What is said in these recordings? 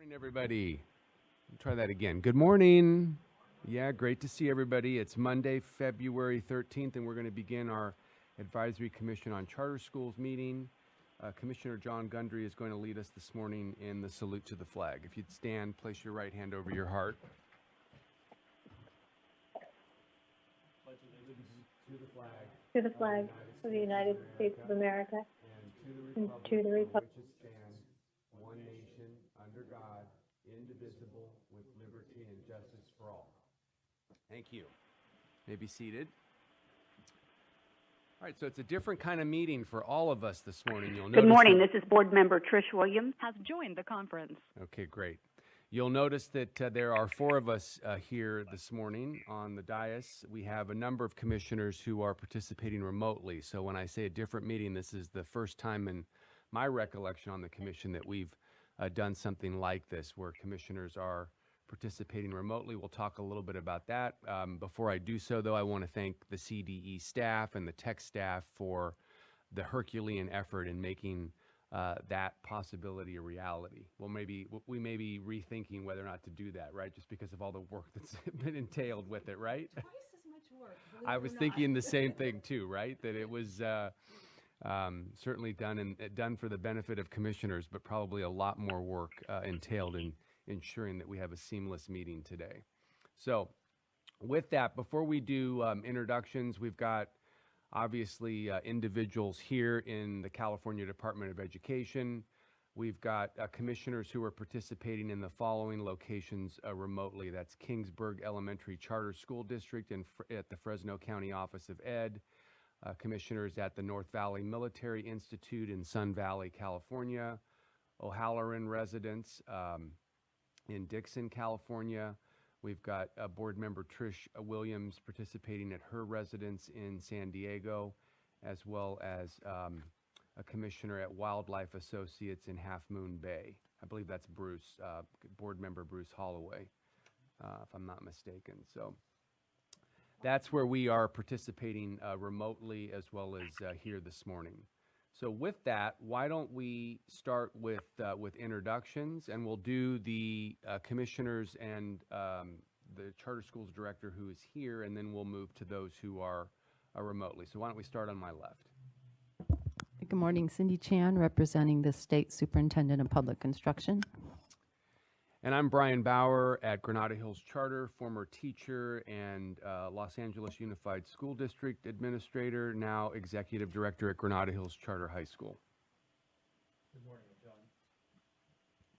Morning, everybody. Try that again. Good morning. Yeah, great to see everybody. It's Monday, February 13th, and we're going to begin our Advisory Commission on Charter Schools meeting. Commissioner John Gundry is going to lead us this morning in the salute to the flag. If you'd stand, place your right hand over your heart. Pledge allegiance to the flag. To the flag of the United States of America and to the republic which stands one nation under God, indivisible, with liberty and justice for all. Thank you. You may be seated. All right, so it's a different kind of meeting for all of us this morning. Good morning. This is Board Member Trish Williams. Has joined the conference. Okay, great. You'll notice that there are four of us here this morning on the dais. We have a number of commissioners who are participating remotely. So when I say a different meeting, this is the first time in my recollection on the commission that we've done something like this, where commissioners are participating remotely. We'll talk a little bit about that. Before I do so, though, I want to thank the CDE staff and the tech staff for the Herculean effort in making that possibility a reality. Well, we may be rethinking whether or not to do that, right? Just because of all the work that's been entailed with it, right? Twice as much work. I was thinking the same thing too, right? That it was certainly done for the benefit of commissioners, but probably a lot more work entailed in ensuring that we have a seamless meeting today. So with that, before we do introductions, we've got obviously individuals here in the California Department of Education. We've got commissioners who are participating in the following locations remotely. That's Kingsburg Elementary Charter School District at the Fresno County Office of Ed. Commissioners at the North Valley Military Institute in Sun Valley, California. O'Halloran residents in Dixon, California. We've got Board Member Trish Williams participating at her residence in San Diego, as well as a commissioner at Wildlife Associates in Half Moon Bay. I believe that's Bruce, Board Member Bruce Holloway, if I'm not mistaken. So that's where we are participating remotely as well as here this morning. So with that, why don't we start with introductions, and we'll do the commissioners and the charter schools director who is here, and then we'll move to those who are remotely. So why don't we start on my left? Good morning, Cindy Chan, representing the State Superintendent of Public Instruction. And I'm Brian Bauer at Granada Hills Charter, former teacher and Los Angeles Unified School District Administrator, now Executive Director at Granada Hills Charter High School. Good morning, I'm John.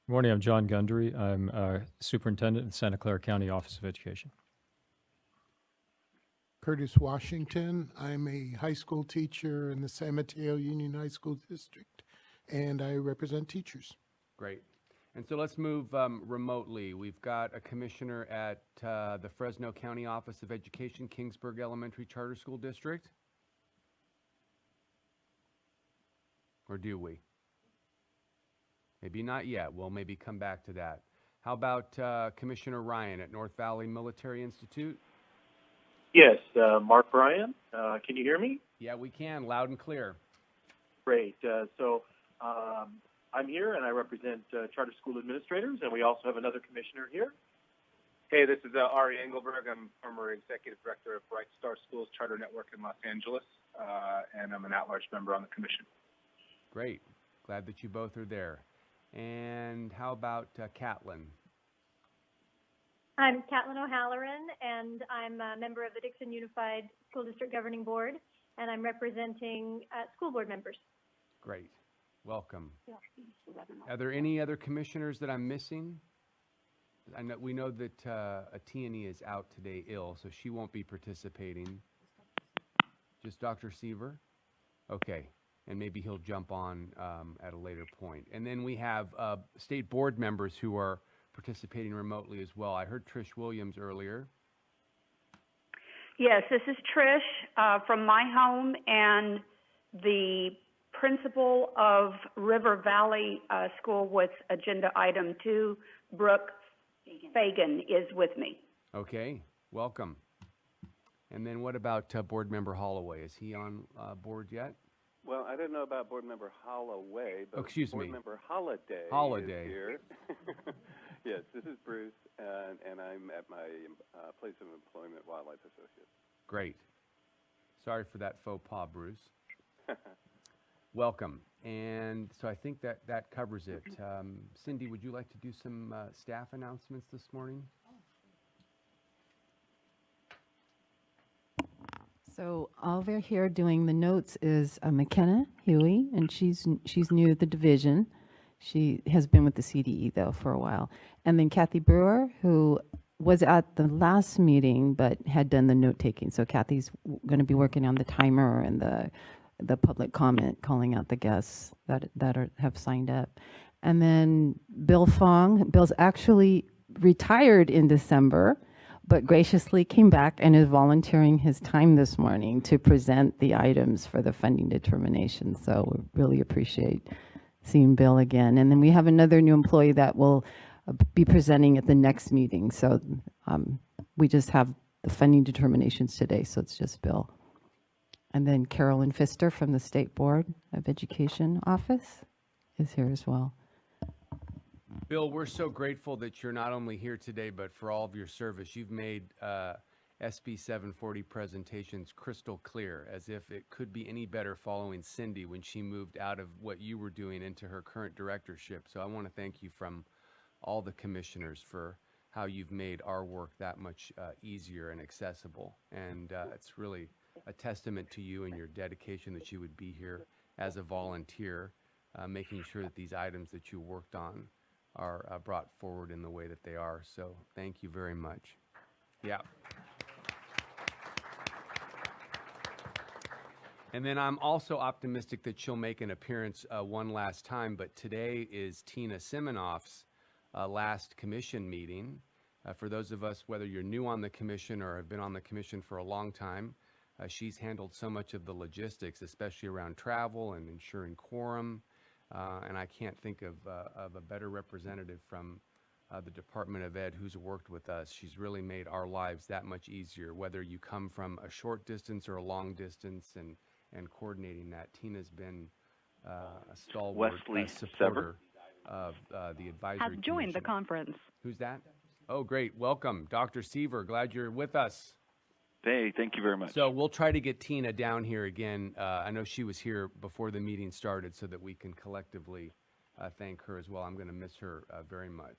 Good morning, I'm John Gundry. I'm Superintendent in Santa Clara County Office of Education. Curtis Washington. I'm a high school teacher in the San Mateo Union High School District, and I represent teachers. Great. And so let's move remotely. We've got a commissioner at the Fresno County Office of Education, Kingsburg Elementary Charter School District. Or do we? Maybe not yet. We'll maybe come back to that. How about Commissioner Ryan at North Valley Military Institute? Yes, Mark Ryan. Can you hear me? Yeah, we can, loud and clear. Great. I'm here, and I represent charter school administrators, and we also have another commissioner here. Hey, this is Ari Engelberg. I'm former executive director of Bright Star Schools Charter Network in Los Angeles, and I'm an at-large member on the commission. Great. Glad that you both are there. And how about Catlin? I'm Catlin O'Halloran, and I'm a member of the Dixon Unified School District Governing Board, and I'm representing school board members. Great. Welcome. Are there any other commissioners that I'm missing? We know that Tierney is out today ill, so she won't be participating. Just Dr. Seaver? Okay, and maybe he'll jump on at a later point. And then we have state board members who are participating remotely as well. I heard Trish Williams earlier. Yes, this is Trish from my home, and the principal of River Valley School with agenda item 2, Brooke Fagan, is with me. Okay, welcome. And then what about board member Holloway? Is he on board yet? Well, I don't know about Board Member Holloway, but Excuse Board me. Member Holiday, Holiday. is here. Yes, this is Bruce, and I'm at my place of employment, Wildlife Associates. Great. Sorry for that faux pas, Bruce. Welcome. And so I think that covers it. Cindy, would you like to do some staff announcements this morning? So over here doing the notes is McKenna Huey, and she's new to the division. She has been with the CDE though for a while. And then Kathy Brewer, who was at the last meeting but had done the note taking. So Kathy's going to be working on the timer and the public comment, calling out the guests that have signed up. And then Bill Fong. Bill's actually retired in December, but graciously came back and is volunteering his time this morning to present the items for the funding determination. So we really appreciate seeing Bill again. And then we have another new employee that will be presenting at the next meeting. So we just have the funding determinations today, so it's just Bill. And then Carolyn Pfister from the State Board of Education office is here as well. Bill, we're so grateful that you're not only here today, but for all of your service. You've made SB 740 presentations crystal clear, as if it could be any better following Cindy when she moved out of what you were doing into her current directorship. So I want to thank you from all the commissioners for how you've made our work that much easier and accessible. And it's really a testament to you and your dedication that you would be here as a volunteer, making sure that these items that you worked on are brought forward in the way that they are. So thank you very much. Yeah. And then I'm also optimistic that she'll make an appearance one last time, but today is Tina Seminoff's last commission meeting. For those of us, whether you're new on the commission or have been on the commission for a long time, she's handled so much of the logistics, especially around travel and ensuring quorum. And I can't think of a better representative from the Department of Ed who's worked with us. She's really made our lives that much easier, whether you come from a short distance or a long distance, and coordinating that. Tina's been a stalwart supporter of the advisory Has joined the commission. conference. Who's that? Oh, great. Welcome, Dr. Seaver. Glad you're with us. Hey, thank you very much. So we'll try to get Tina down here again. I know she was here before the meeting started so that we can collectively thank her as well. I'm going to miss her very much.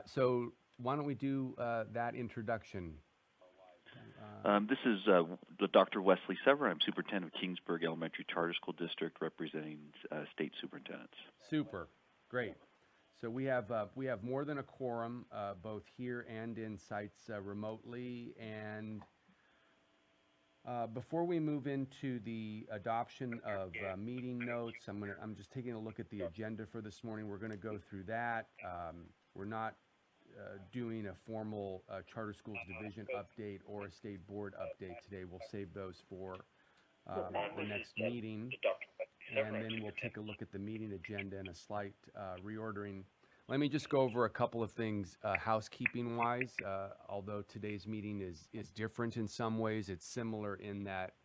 So why don't we do that introduction? This is Dr. Wesley Sever. I'm Superintendent of Kingsburg Elementary Charter School District, representing State Superintendents. Super. Great. So we have more than a quorum, both here and in sites remotely. And before we move into the adoption of meeting notes, I'm just taking a look at the agenda for this morning. We're going to go through that. We're not doing a formal Charter Schools Division update or a State Board update today. We'll save those for the next meeting. And then we'll take a look at the meeting agenda and a slight reordering. Let me just go over a couple of things housekeeping-wise. Although today's meeting is different in some ways, it's similar in that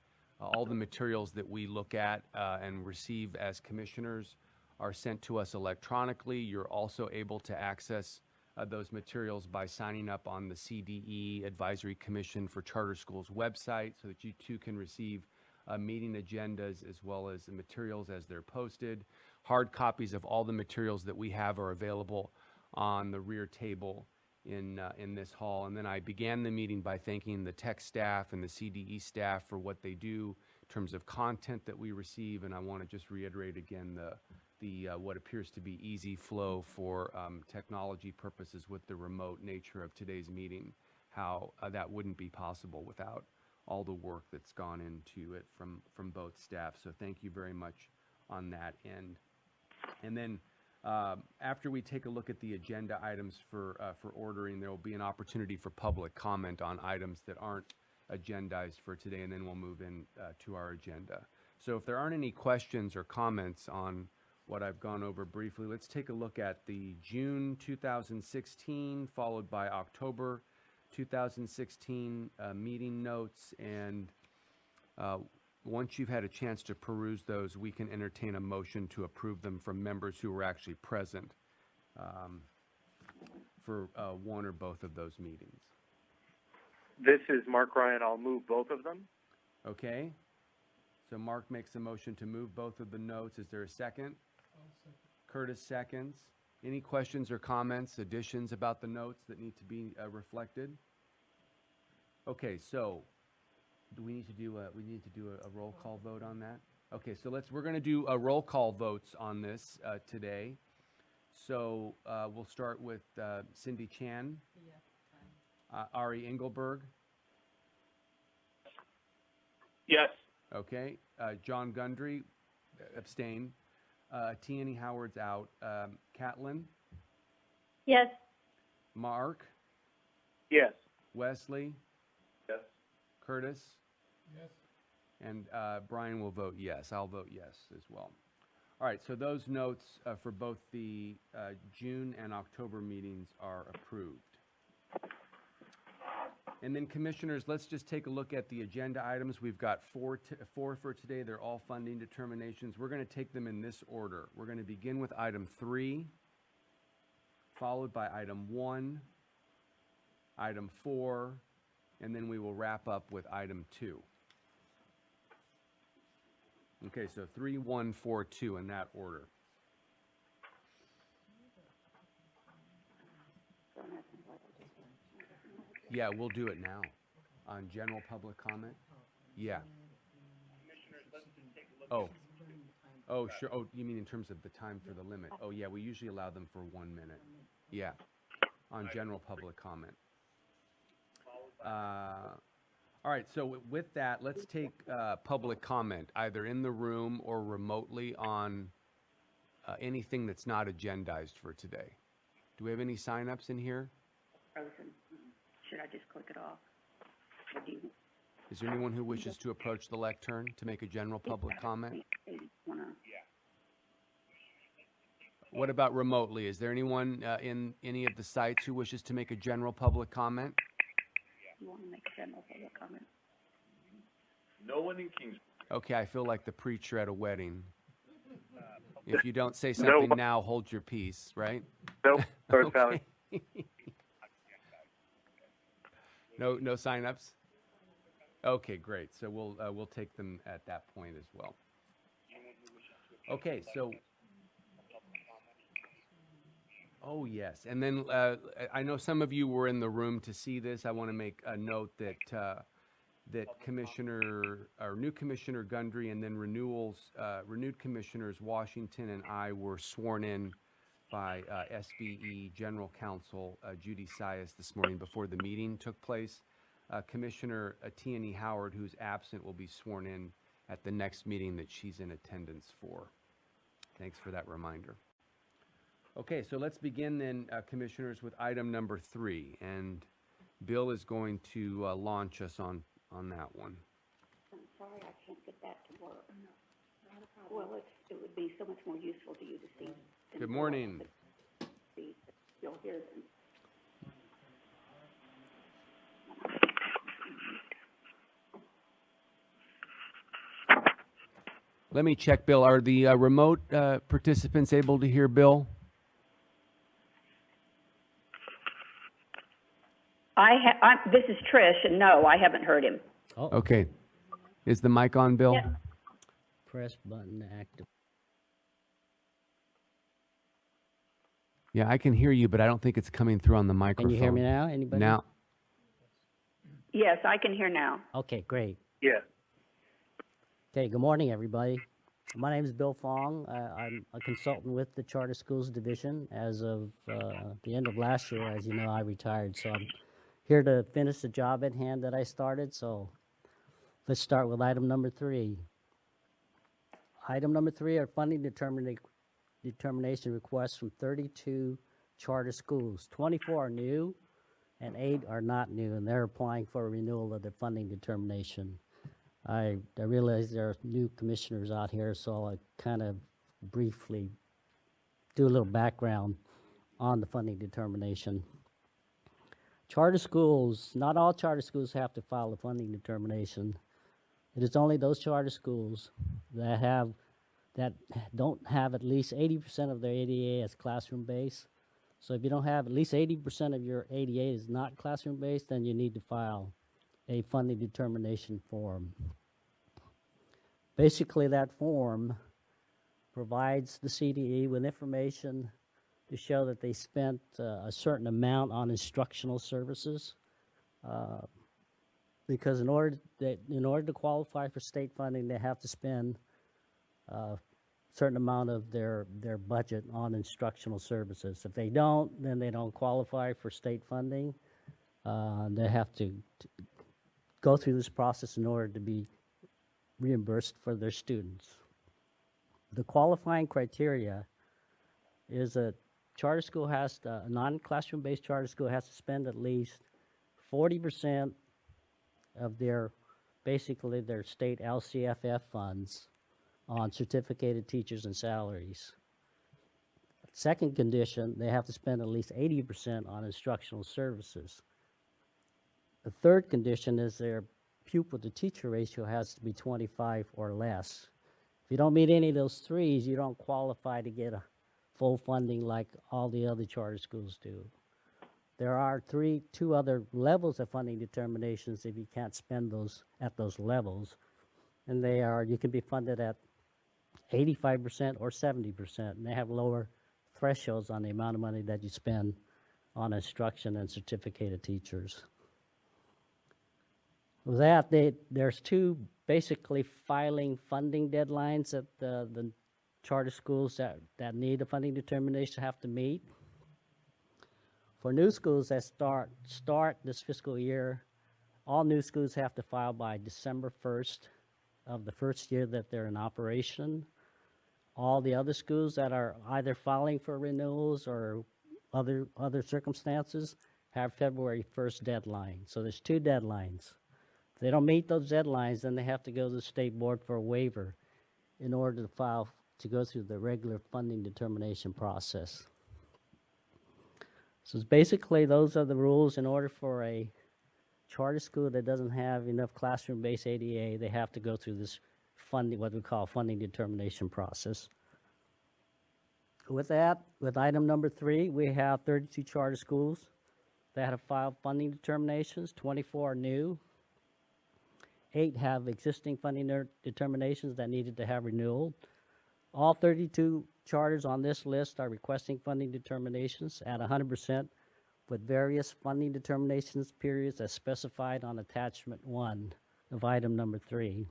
all the materials that we look at and receive as commissioners are sent to us electronically. You're also able to access those materials by signing up on the CDE Advisory Commission for Charter Schools website so that you too can receive meeting agendas as well as the materials as they're posted. Hard copies of all the materials that we have are available on the rear table in this hall. And then I began the meeting by thanking the tech staff and the CDE staff for what they do in terms of content that we receive. And I want to just reiterate again the what appears to be easy flow for technology purposes with the remote nature of today's meeting, how that wouldn't be possible without all the work that's gone into it from both staff. So thank you very much on that end. And then after we take a look at the agenda items for ordering, there will be an opportunity for public comment on items that aren't agendized for today, and then we'll move in to our agenda. So if there aren't any questions or comments on what I've gone over briefly, let's take a look at the June 2016 followed by October 2016 meeting notes. And once you've had a chance to peruse those, we can entertain a motion to approve them from members who were actually present for one or both of those meetings. This is Mark Ryan. I'll move both of them. Okay? So Mark makes a motion to move both of the notes. Is there a second? Curtis seconds. Any questions or comments, additions about the notes that need to be reflected? Okay, so do we need to do a roll call vote on that? Okay, so we're going to do a roll call votes on this today. So we'll start with Cindy Chan. Ari Engelberg. Yes. Okay. John Gundry, abstain. Tierney Howard's out. Catlin. Yes. Mark. Yes. Wesley. Yes. Curtis. Yes. And Brian will vote yes. I'll vote yes as well. All right, so those notes for both the June and October meetings are approved. And then, commissioners, let's just take a look at the agenda items. We've got four for today. They're all funding determinations. We're going to take them in this order. We're going to begin with item 3, followed by item 1, item 4, and then we will wrap up with item 2. Okay, so 3, 1, 4, 2 in that order. Yeah, we'll do it now. On general public comment? Yeah. Oh, sure. Oh, you mean in terms of the time for the limit? Oh, yeah, we usually allow them for 1 minute. Yeah, on general public comment. All right, so with that, let's take public comment, either in the room or remotely on anything that's not agendized for today. Do we have any signups in here? Should I just click it off? Is there anyone who wishes to approach the lectern to make a general public comment? What about remotely? Is there anyone in any of the sites who wishes to make a general public comment? You want to make a general public comment? No one in Kingsburg. Okay, I feel like the preacher at a wedding. If you don't say something now, hold your peace, right? Nope. Sorry, Okay. Sally. No sign-ups? Okay, great. So we'll take them at that point as well. Okay, so. Oh, yes. And then I know some of you were in the room to see this. I want to make a note that new Commissioner Gundry and then renewed Commissioners Washington and I were sworn in by SBE General Counsel Judy Sias this morning before the meeting took place. Commissioner Tierney Howard, who's absent, will be sworn in at the next meeting that she's in attendance for. Thanks for that reminder. Okay, so let's begin then, Commissioners, with item number 3, and Bill is going to launch us on that one. I'm sorry, I can't get that to work. Well, it would be so much more useful to you to see. Good morning. You'll hear them. Let me check, Bill. Are the remote participants able to hear Bill? This is Trish, and no, I haven't heard him. Oh, Okay. Is the mic on, Bill? Yep. press button active. Yeah, I can hear you, but I don't think it's coming through on the Can microphone. you hear me now? Anybody? Now, Yes, I can hear now. Okay, great. Yeah. Okay, good morning, everybody. My name is Bill Fong. I'm a consultant with the Charter Schools Division. As of the end of last year, as you know, I retired. So I'm here to finish the job at hand that I started. So let's start with item number 3. Item number 3 are funding determination requests from 32 charter schools. 24 are new and 8 are not new, and they're applying for a renewal of their funding determination. I realize there are new commissioners out here, so I'll kind of briefly do a little background on the funding determination. Charter schools, not all charter schools have to file a funding determination. It is only those charter schools that don't have at least 80% of their ADA as classroom-based. So if you don't have at least 80% of your ADA is not classroom-based, then you need to file a funding determination form. Basically, that form provides the CDE with information to show that they spent a certain amount on instructional services. Because in order to qualify for state funding, they have to spend a certain amount of their budget on instructional services. If they don't, then they don't qualify for state funding. They have to go through this process in order to be reimbursed for their students. The qualifying criteria is a charter school has to, a non-classroom based charter school has to spend at least 40% of basically their state LCFF funds on certificated teachers and salaries. Second condition, they have to spend at least 80% on instructional services. The third condition is their pupil to teacher ratio has to be 25 or less. If you don't meet any of those threes, you don't qualify to get a full funding like all the other charter schools do. There are two other levels of funding determinations if you can't spend those at those levels. And they are, you can be funded at 85% or 70%, and they have lower thresholds on the amount of money that you spend on instruction and certificated teachers. With that, there's two basically filing funding deadlines that the charter schools that need a funding determination have to meet. For new schools that start this fiscal year, all new schools have to file by December 1st of the first year that they're in operation. All the other schools that are either filing for renewals or other circumstances have February 1st deadline. So there's two deadlines. If they don't meet those deadlines, then they have to go to the state board for a waiver in order to go through the regular funding determination process. So it's basically those are the rules. In order for a charter school that doesn't have enough classroom-based ADA, they have to go through this funding, what we call funding determination process. With that, with item number 3, we have 32 charter schools that have filed funding determinations. 24 are new. 8 have existing funding determinations that needed to have renewal. All 32 charters on this list are requesting funding determinations at 100% with various funding determinations periods as specified on attachment 1 of item number 3.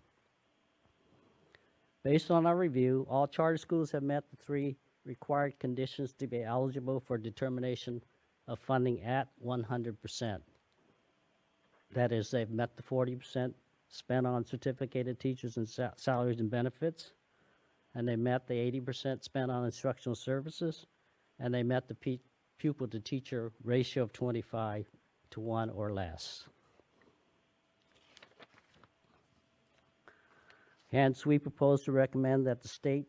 Based on our review, all charter schools have met the 3 required conditions to be eligible for determination of funding at 100%. That is, they've met the 40% spent on certificated teachers and salaries and benefits, and they met the 80% spent on instructional services, and they met the pupil to teacher ratio of 25 to 1 or less. Hence, we propose to recommend that the State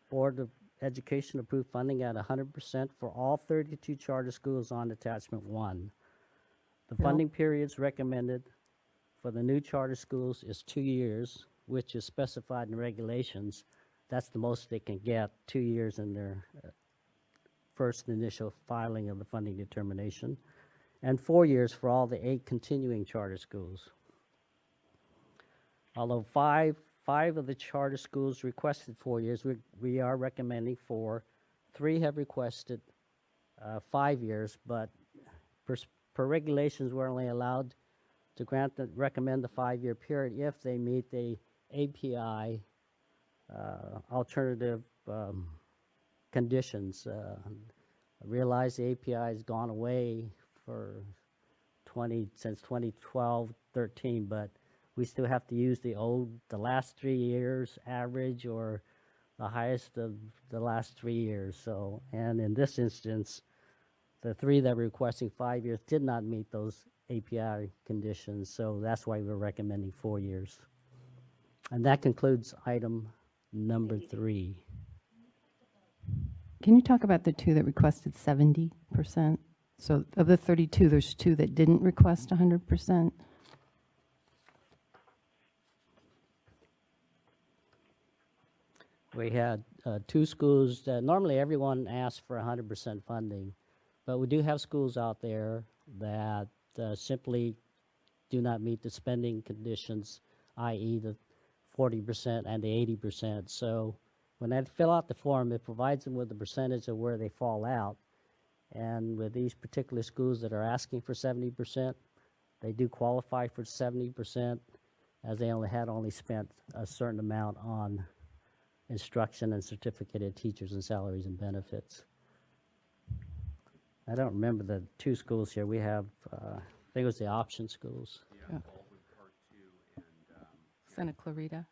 Board of Education approve funding at 100% for all 32 charter schools on attachment 1. The funding periods recommended for the new charter schools is 2 years, which is specified in regulations. That's the most they can get, 2 years in their first initial filing of the funding determination, and 4 years for all the 8 continuing charter schools. Although five of the charter schools requested 4 years, we are recommending 4. 3 have requested 5 years, but per regulations, we're only allowed to recommend the 5-year period if they meet the API alternative conditions. I realize the API has gone away since 2012-13, but we still have to use the last 3 years average or the highest of the last 3 years. So, and in this instance, the 3 that were requesting 5 years did not meet those API conditions, so that's why we're recommending 4 years. And that concludes item number 3. Can you talk about the 2 that requested 70%? So of the 32, there's 2 that didn't request 100%. We had two schools that normally everyone asks for 100% funding, but we do have schools out there that simply do not meet the spending conditions, i.e. the 40% and the 80%. So when they fill out the form, it provides them with the percentage of where they fall out. And with these particular schools that are asking for 70%, they do qualify for 70%, as they only spent a certain amount on instruction and certificated teachers and salaries and benefits. I don't remember the two schools here. We have, I think it was the option schools. Yeah, Baldwin Part 2 and Santa Clarita.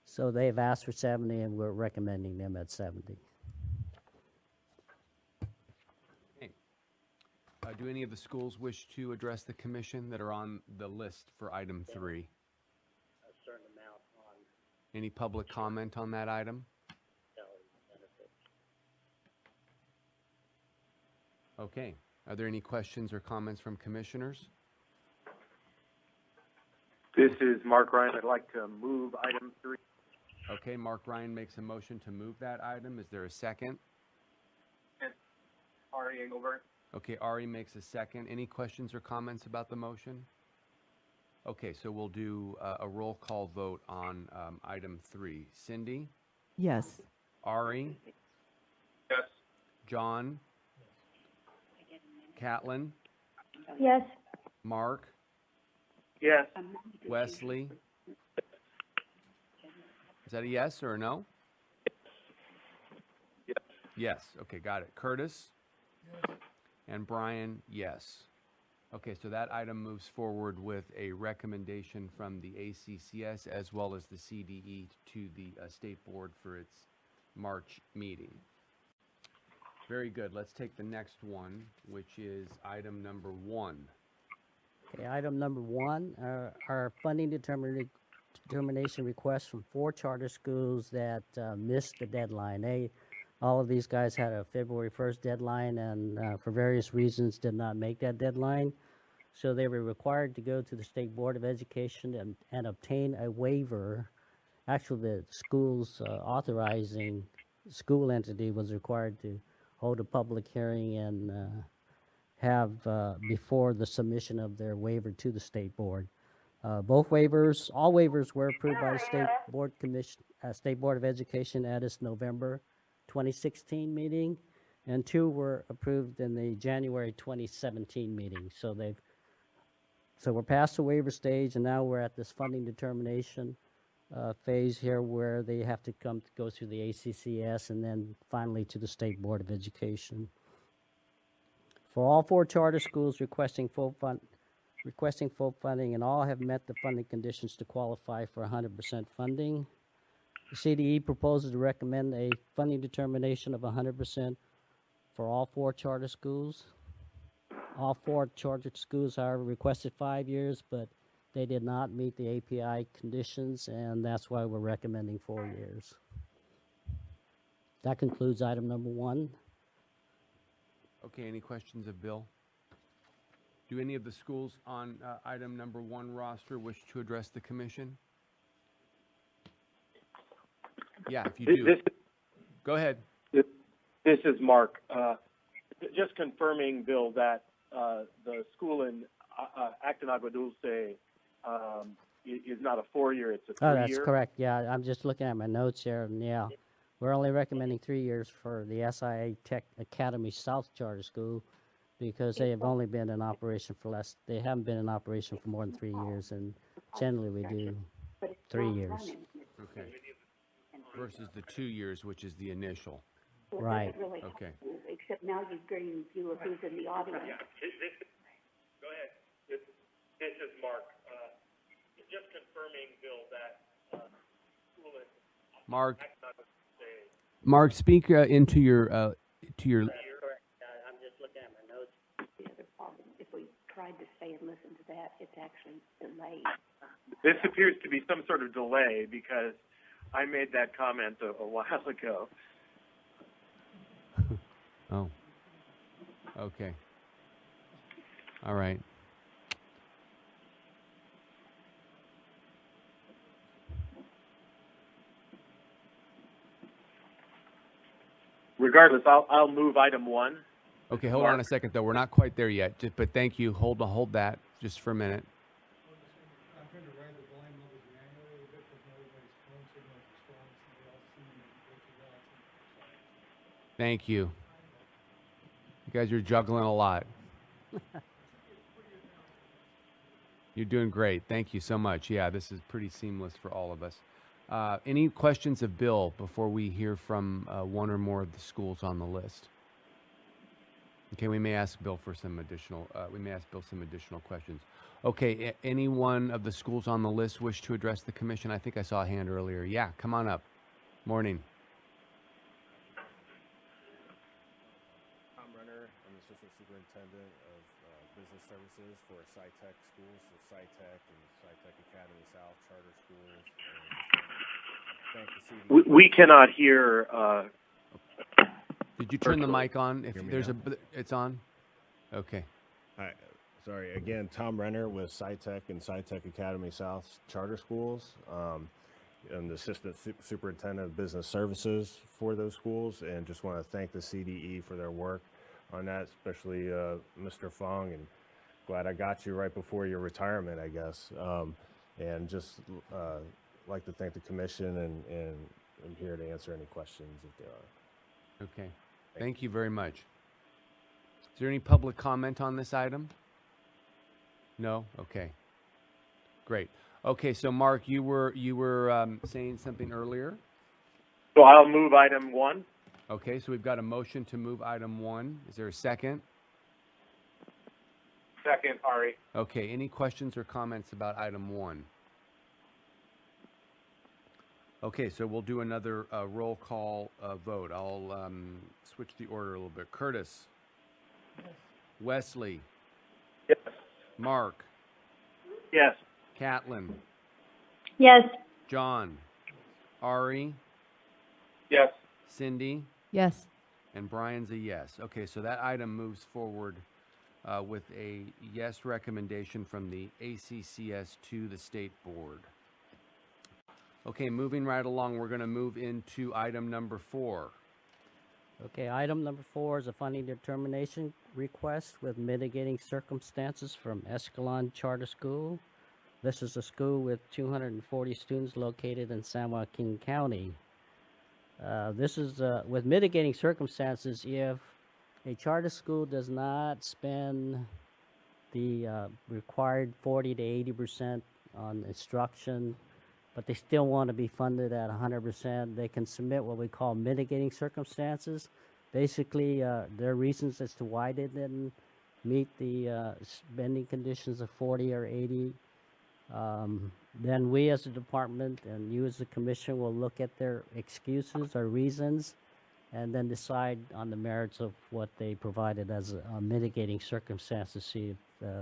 So they've asked for 70, and we're recommending them at 70. do any of the schools wish to address the commission that are on the list for item 3? A certain amount on Any public comment on that item? salaries and benefits. Okay. Are there any questions or comments from commissioners? This is Mark Ryan. I'd like to move item 3. Okay, Mark Ryan makes a motion to move that item. Is there a second? Ari Engelberg. Okay, Ari makes a second. Any questions or comments about the motion? Okay, so we'll do a roll call vote on item 3. Cindy? Yes. Ari? Yes. John? Catlin? Yes. Mark? Yes. Wesley? Is that a yes or a no? Yes. Yes. Okay, got it. Curtis? And Brian, yes. Okay, so that item moves forward with a recommendation from the ACCS as well as the CDE to the State Board for its March meeting. Very good. Let's take the next one, which is item number 1. Okay, item number 1 are funding determination requests from 4 charter schools that missed the deadline. All of these guys had a February 1st deadline and for various reasons did not make that deadline. So they were required to go to the State Board of Education and obtain a waiver. Actually, the school's authorizing school entity was required to hold a public hearing and have before the submission of their waiver to the State Board. All waivers were approved by the State Board of Education at its November 2016 meeting, and 2 were approved in the January 2017 meeting. So we're past the waiver stage, and now we're at this funding determination phase here, where they have to go through the ACCS and then finally to the State Board of Education. For all 4 charter schools requesting full funding, and all have met the funding conditions to qualify for 100% funding. The CDE proposes to recommend a funding determination of 100% for all 4 charter schools. All 4 charter schools, however, requested 5 years, but they did not meet the API conditions, and that's why we're recommending 4 years. That concludes item number 1. Okay, any questions of Bill? Do any of the schools on item number 1 roster wish to address the commission? Yeah, if you do. Go ahead. This is Mark. Just confirming, Bill, that the school in Acton Agua Dulce is not a 4-year, it's a 3-year. Oh, that's correct. Yeah, I'm just looking at my notes here, and yeah, we're only recommending 3 years for the SIA Tech Academy South Charter School because they have only been in operation for they haven't been in operation for more than 3 years, and generally we do 3 years. Okay. Versus the 2 years, which is the initial. Right. Okay. Except now you're getting a view of who's in the audience. Go ahead. This is Mark. Just confirming, Bill, that school in Mark, speak into your I'm just looking at my notes. The other problem, if we tried to stay and listen to that, it's actually delayed. This appears to be some sort of delay because I made that comment a while ago. Oh. Okay. All right. regardless, I'll move item 1. Okay, hold on a second, though. We're not quite there yet, but thank you. Hold that just for a minute. Thank you. You guys are juggling a lot. You're doing great. Thank you so much. Yeah, this is pretty seamless for all of us. Any questions of Bill before we hear from one or more of the schools on the list? Okay, we may ask Bill for some additional. Some additional questions. Okay, any one of the schools on the list wish to address the commission? I think I saw a hand earlier. Yeah, come on up. Morning. Tom Renner. I'm the Assistant Superintendent of Business Services for SciTech schools, so SciTech and SciTech Academy South Charter Schools. And thank the CD. We cannot hear. Did you turn the mic on? If there's it's on. Okay. Hi. Sorry. Again, Tom Renner with SciTech and SciTech Academy South Charter Schools. I'm the Assistant Superintendent of Business Services for those schools, and just want to thank the CDE for their work on that, especially Mr. Fong, and glad I got you right before your retirement, I guess. And just like to thank the commission, and I'm here to answer any questions if there are. Okay. Thank you very much. Is there any public comment on this item? No? Okay. Great. Okay, so Mark, you were saying something earlier? So I'll move item 1. Okay, so we've got a motion to move item 1. Is there a second? Second, Ari. Okay, any questions or comments about item 1? Okay, so we'll do another roll call vote. I'll switch the order a little bit. Curtis? Yes. Wesley? Yes. Mark? Yes. Catlin? Yes. John? Ari? Yes. Cindy? Yes. And Brian's a yes. Okay, so that item moves forward with a yes recommendation from the ACCS to the state board. Okay, moving right along, we're going to move into item number 4. Okay, item number 4 is a funding determination request with mitigating circumstances from Escalon Charter School. This is a school with 240 students located in San Joaquin County. This is with mitigating circumstances if a charter school does not spend the required 40 to 80% on instruction, but they still want to be funded at 100%, they can submit what we call mitigating circumstances. Basically, there are reasons as to why they didn't meet the spending conditions of 40 or 80. Then we as a department and you as the commission will look at their excuses or reasons and then decide on the merits of what they provided as a mitigating circumstance to see if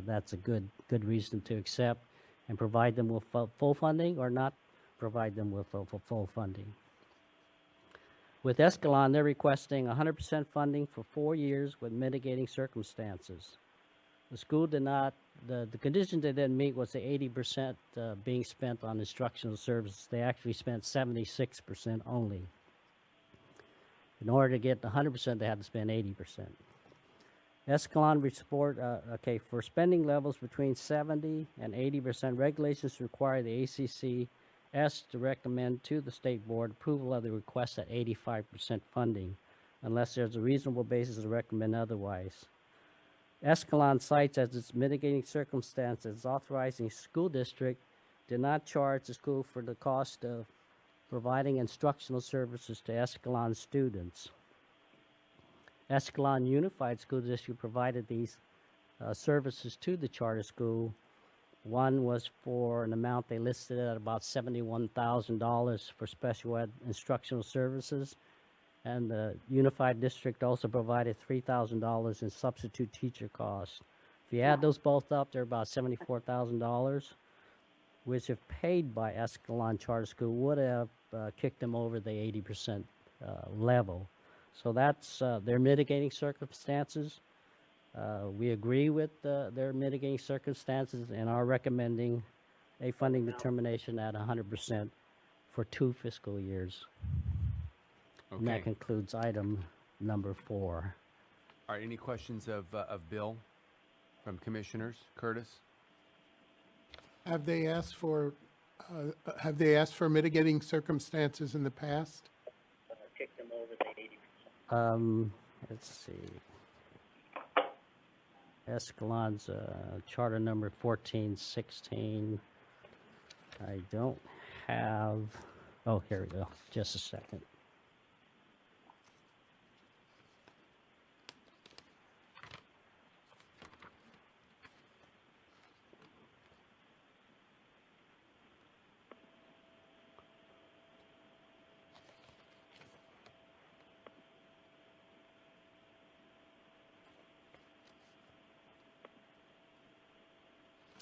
that's a good reason to accept and provide them with full funding or not provide them with full funding. With Escalon, they're requesting 100% funding for 4 years with mitigating circumstances. The school did not, the condition they didn't meet was the 80% being spent on instructional services. They actually spent 76% only. In order to get 100%, they had to spend 80%. Escalon report, for spending levels between 70 and 80%, regulations require the ACCS to recommend to the state board approval of the request at 85% funding, unless there's a reasonable basis to recommend otherwise. Escalon cites as its mitigating circumstances authorizing school district did not charge the school for the cost of providing instructional services to Escalon students. Escalon Unified School District provided these services to the charter school. One was for an amount they listed at about $71,000 for special ed instructional services, and the Unified District also provided $3,000 in substitute teacher costs. If you add those both up, they're about $74,000, which if paid by Escalon Charter School would have kicked them over the 80% level. So that's their mitigating circumstances. We agree with their mitigating circumstances and are recommending a funding determination at 100% for 2 fiscal years. Okay. And that concludes item number 4. All right, any questions of Bill from commissioners? Curtis? Have they asked for mitigating circumstances in the past? Let's see. Escalon's charter number 1416. I don't have, oh, here we go, just a second.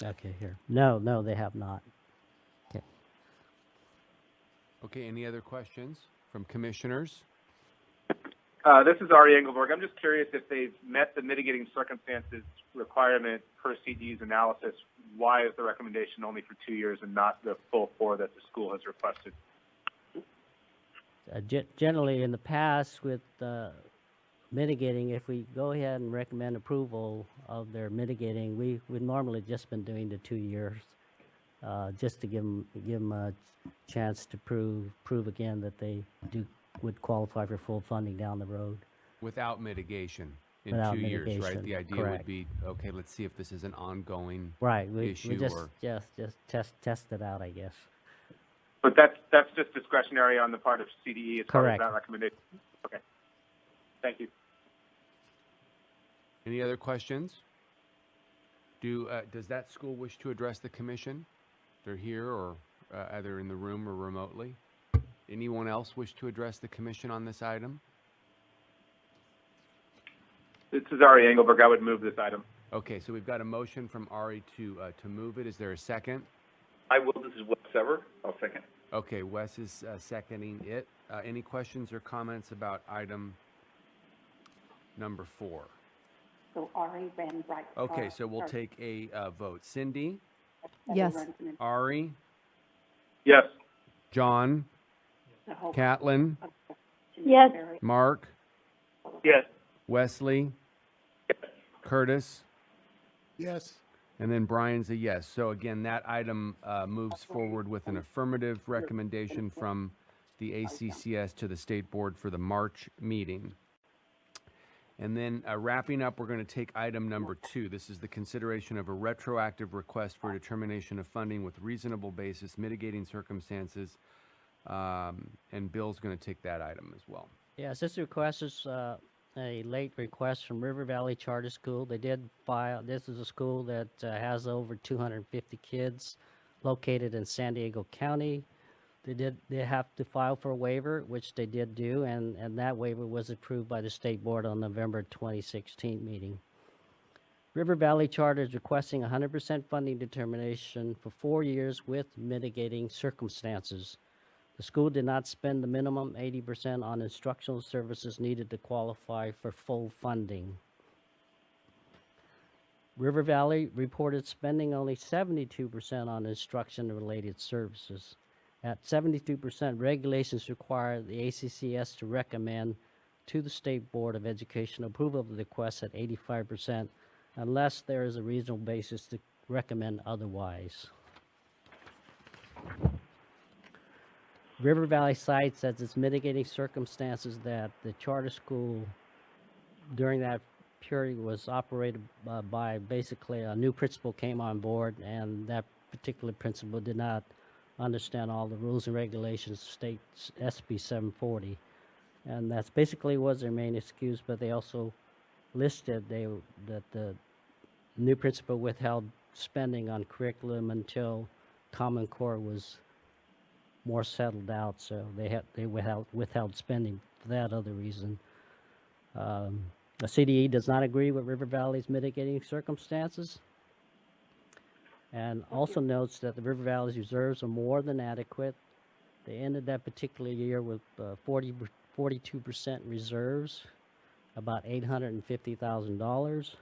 Okay, here. No, they have not. Okay. Okay, any other questions from commissioners? This is Ari Engelberg. I'm just curious if they've met the mitigating circumstances requirement per CDE's analysis. Why is the recommendation only for 2 years and not the full 4 that the school has requested? Generally, in the past, with mitigating, if we go ahead and recommend approval of their mitigating, we've normally just been doing the 2 years, just to give them a chance to prove again that they would qualify for full funding down the road. Without mitigation in Without 2 years, right? mitigation, The idea correct. would be, okay, let's see if this is an ongoing Right. issue. We or just test it out, I guess. But that's just discretionary on the part of CDE as far as Correct. that recommendation. Okay. Thank you. Any other questions? Does that school wish to address the commission? They're here or either in the room or remotely. Anyone else wish to address the commission on this item? This is Ari Engelberg. I would move this item. Okay, so we've got a motion from Ari to move it. Is there a second? I will. This is Wes Sever. I'll second. Okay, Wes is seconding it. Any questions or comments about item number 4? So Ari ran right. Okay, so we'll take a vote. Cindy? Yes. Ari? Yes. John? Catlin? Yes. Mark? Yes. Wesley? Curtis? Yes. And then Brian's a yes. So again, that item moves forward with an affirmative recommendation from the ACCS to the State Board for the March meeting. And then wrapping up, we're going to take item number 2. This is the consideration of a retroactive request for determination of funding with reasonable basis, mitigating circumstances, and Bill's going to take that item as well. Yes, this request is a late request from River Valley Charter School. They did file, this is a school that has over 250 kids located in San Diego County. They have to file for a waiver, which they did do, and that waiver was approved by the State Board on November 2016 meeting. River Valley Charter is requesting 100% funding determination for 4 years with mitigating circumstances. The school did not spend the minimum 80% on instructional services needed to qualify for full funding. River Valley reported spending only 72% on instruction-related services. At 72%, regulations require the ACCS to recommend to the State Board of Education approval of the request at 85%, unless there is a reasonable basis to recommend otherwise. River Valley cites as its mitigating circumstances that the charter school during that period was operated by basically a new principal came on board, and that particular principal did not understand all the rules and regulations of state SB 740. And that's basically was their main excuse, but they also listed that the new principal withheld spending on curriculum until Common Core was more settled out, so they withheld spending for that other reason. The CDE does not agree with River Valley's mitigating circumstances, and also notes that the River Valley's reserves are more than adequate. They ended that particular year with 42% reserves, about $850,000.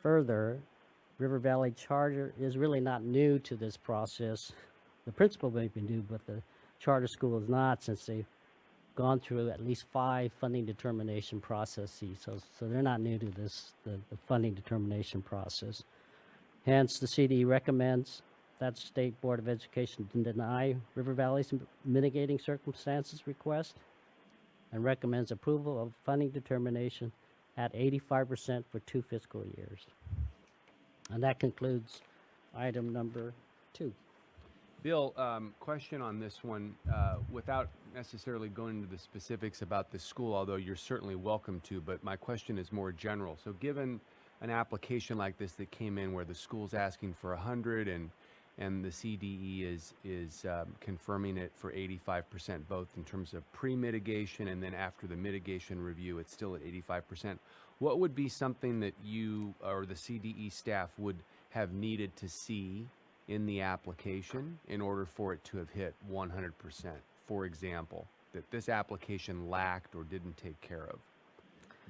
Further, River Valley Charter is really not new to this process. The principal may be new, but the charter school is not, since they gone through at least 5 funding determination processes, so they're not new to this, the funding determination process. Hence, the CDE recommends that State Board of Education deny River Valley's mitigating circumstances request and recommends approval of funding determination at 85% for 2 fiscal years. And that concludes item number 2. Bill, question on this one, without necessarily going into the specifics about the school, although you're certainly welcome to, but my question is more general. So given an application like this that came in where the school's asking for 100 and the CDE is confirming it for 85%, both in terms of pre-mitigation and then after the mitigation review, it's still at 85%. What would be something that you or the CDE staff would have needed to see in the application in order for it to have hit 100%? For example, that this application lacked or didn't take care of,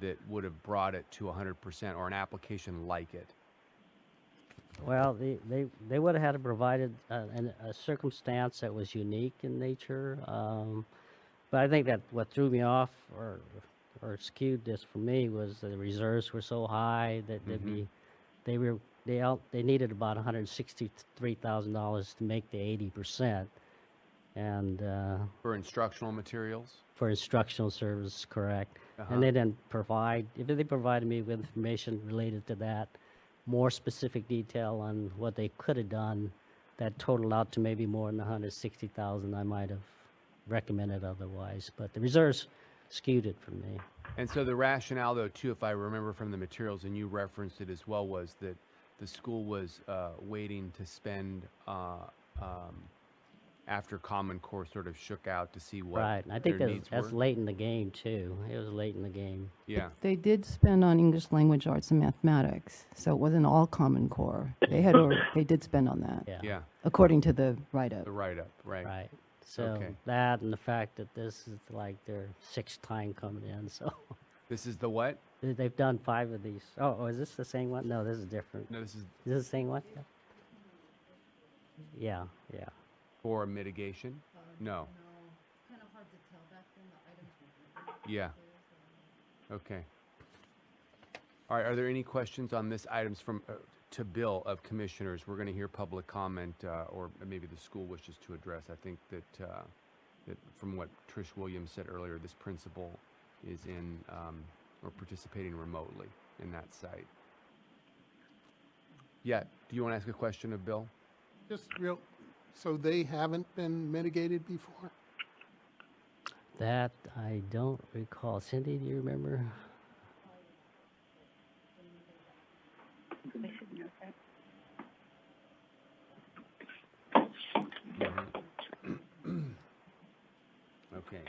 that would have brought it to 100%, or an application like it? Well, they would have had to provide a circumstance that was unique in nature. But I think that what threw me off or skewed this for me was the reserves were so high that they needed about $163,000 to make the 80%. And for instructional materials? For instructional services, correct. And they didn't provide, if they provided me with information related to that, more specific detail on what they could have done, that totaled out to maybe more than $160,000, I might have recommended otherwise. But the reserves skewed it for me. And so the rationale, though, too, if I remember from the materials, and you referenced it as well, was that the school was waiting to spend after Common Core sort of shook out to see what right. I think their needs that's were. late in the game, too. It was late in the game. Yeah. They did spend on English language arts and mathematics, so it wasn't all Common Core. They had they did spend on that. Yeah. According to the write-up. The write-up, right. Right. So Okay. that and the fact that this is like their 6th time coming in, so. This is the what? They've done 5 of these. Oh, is this the same one? No, this is different. No, this is Is this the same one? Yeah, yeah. for mitigation? No. Kind of hard to tell back then, the items. Yeah. Okay. All right, are there any questions on this items from to Bill of Commissioners? We're going to hear public comment, or maybe the school wishes to address. I think that that from what Trish Williams said earlier, this principal is in or participating remotely in that site. Yeah, do you want to ask a question of Bill? Just real, so they haven't been mitigated before? That I don't recall. Cindy, do you remember? They should know that. Okay.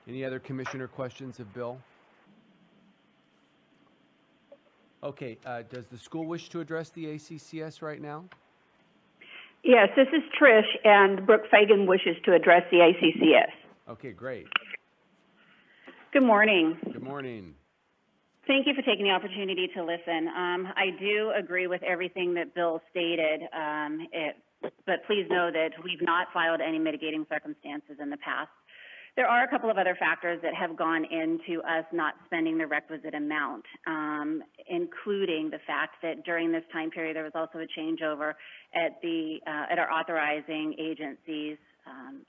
Any other commissioner questions of Bill? Okay, does the school wish to address the ACCS right now? Yes, this is Trish, and Brooke Fagan wishes to address the ACCS. Okay, great. Good morning. Good morning. Thank you for taking the opportunity to listen. I do agree with everything that Bill stated, but please know that we've not filed any mitigating circumstances in the past. There are a couple of other factors that have gone into us not spending the requisite amount, including the fact that during this time period there was also a changeover at our authorizing agency's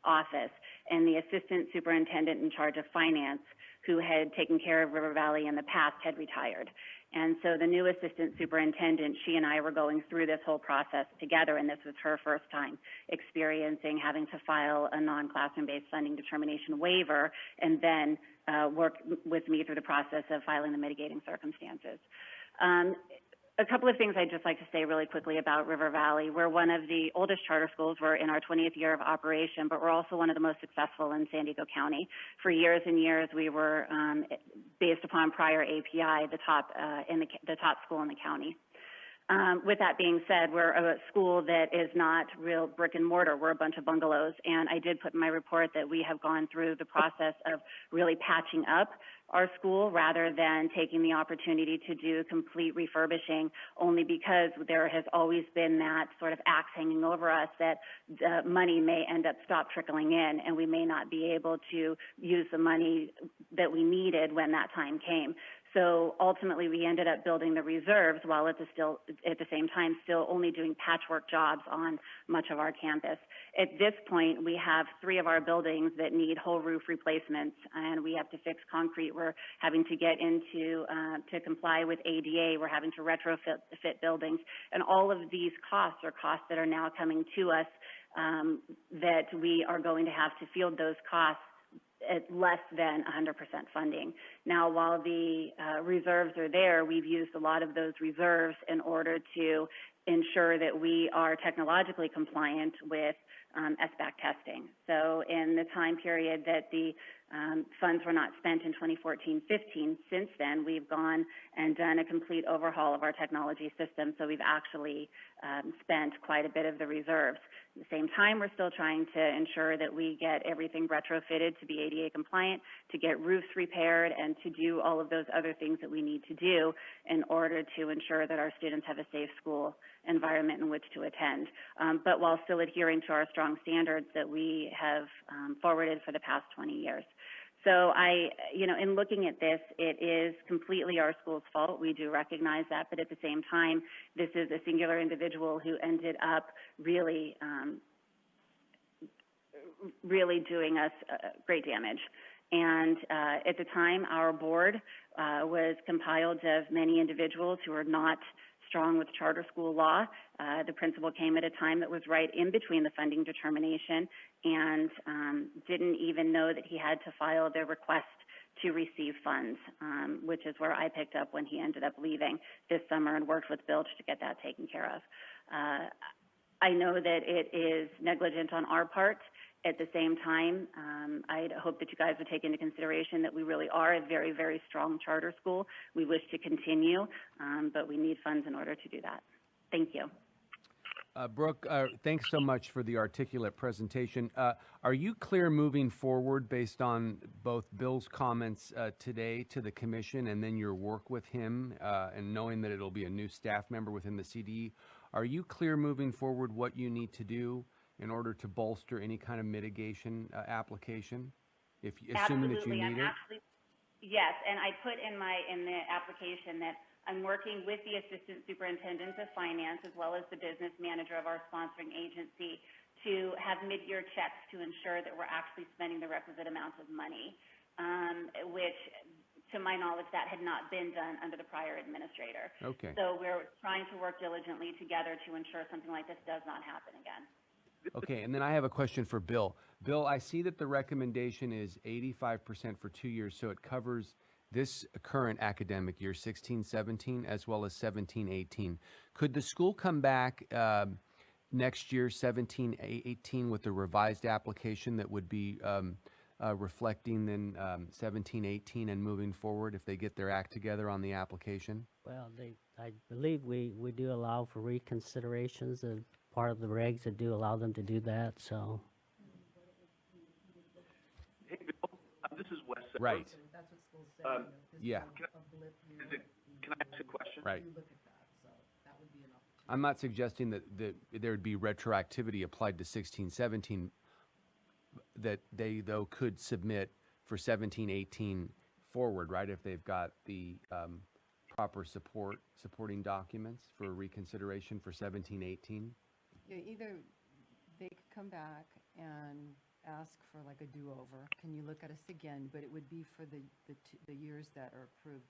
office, and the assistant superintendent in charge of finance, who had taken care of River Valley in the past, had retired. And so the new assistant superintendent, she and I were going through this whole process together, and this was her first time experiencing having to file a non-classroom-based funding determination waiver and then work with me through the process of filing the mitigating circumstances. A couple of things I'd just like to say really quickly about River Valley. We're one of the oldest charter schools. We're in our 20th year of operation, but we're also one of the most successful in San Diego County. For years and years, we were, based upon prior API, the top school in the county. With that being said, we're a school that is not real brick and mortar. We're a bunch of bungalows. And I did put in my report that we have gone through the process of really patching up our school rather than taking the opportunity to do complete refurbishing, only because there has always been that sort of axe hanging over us that the money may end up stop trickling in and we may not be able to use the money that we needed when that time came. So ultimately, we ended up building the reserves while at the same time still only doing patchwork jobs on much of our campus. At this point, we have 3 of our buildings that need whole roof replacements, and we have to fix concrete. We're having to get into to comply with ADA. We're having to retrofit buildings, and all of these costs are costs that are now coming to us that we are going to have to field those costs at less than 100% funding. Now, while the reserves are there, we've used a lot of those reserves in order to ensure that we are technologically compliant with SBAC testing. So in the time period that the funds were not spent in 2014-15, since then we've gone and done a complete overhaul of our technology system. So we've actually spent quite a bit of the reserves. At the same time, we're still trying to ensure that we get everything retrofitted to be ADA compliant, to get roofs repaired, and to do all of those other things that we need to do in order to ensure that our students have a safe school environment in which to attend, but while still adhering to our strong standards that we have forwarded for the past 20 years. So in looking at this, it is completely our school's fault. We do recognize that, but at the same time, this is a singular individual who ended up really doing us great damage. And at the time, our board was compiled of many individuals who are not strong with charter school law. The principal came at a time that was right in between the funding determination and didn't even know that he had to file the request to receive funds, which is where I picked up when he ended up leaving this summer and worked with Bilge to get that taken care of. I know that it is negligent on our part. At the same time, I hope that you guys would take into consideration that we really are a very, very strong charter school. We wish to continue, but we need funds in order to do that. Thank you. Brooke, thanks so much for the articulate presentation. Are you clear moving forward based on both Bill's comments today to the commission and then your work with him and knowing that it'll be a new staff member within the CDE? Are you clear moving forward what you need to do in order to bolster any kind of mitigation application, assuming that you need it? Yes, and I put in the application that I'm working with the Assistant Superintendent of Finance as well as the business manager of our sponsoring agency to have mid-year checks to ensure that we're actually spending the requisite amounts of money, which, to my knowledge, that had not been done under the prior administrator. Okay. So we're trying to work diligently together to ensure something like this does not happen again. Okay, and then I have a question for Bill. Bill, I see that the recommendation is 85% for 2 years, so it covers this current academic year, 16-17, as well as 17-18. Could the school come back next year, 17-18, with a revised application that would be reflecting then 17-18 and moving forward if they get their act together on the application? Well, I believe we do allow for reconsiderations, and part of the regs that do allow them to do that, so. Hey, Bill, this is Wes. Right. That's what schools say. Yeah. Can I ask a question? Right. Look at that, so that would be an opportunity. I'm not suggesting that there would be retroactivity applied to 16-17, that they, though, could submit for 17-18 forward, right, if they've got the proper supporting documents for reconsideration for 17-18? Yeah, either they could come back and ask for like a do-over. Can you look at us again? But it would be for the years that are approved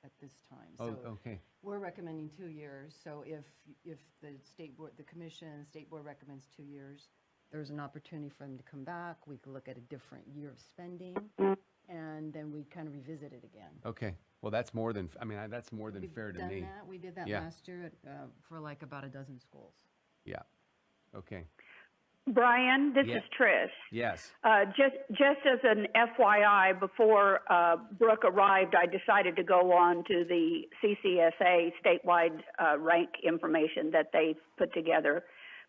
at this time. So okay. We're recommending 2 years. So if the state board, the commission, state board recommends 2 years, there's an opportunity for them to come back. We could look at a different year of spending, and then we kind of revisit it again. Okay. Well, that's more than that's more than fair to me. We did that Yeah. last year for like about a dozen schools. Yeah. Okay. Brian, this Yeah. is Trish. Yes. Just as an FYI, before Brooke arrived, I decided to go on to the CCSA statewide rank information that they put together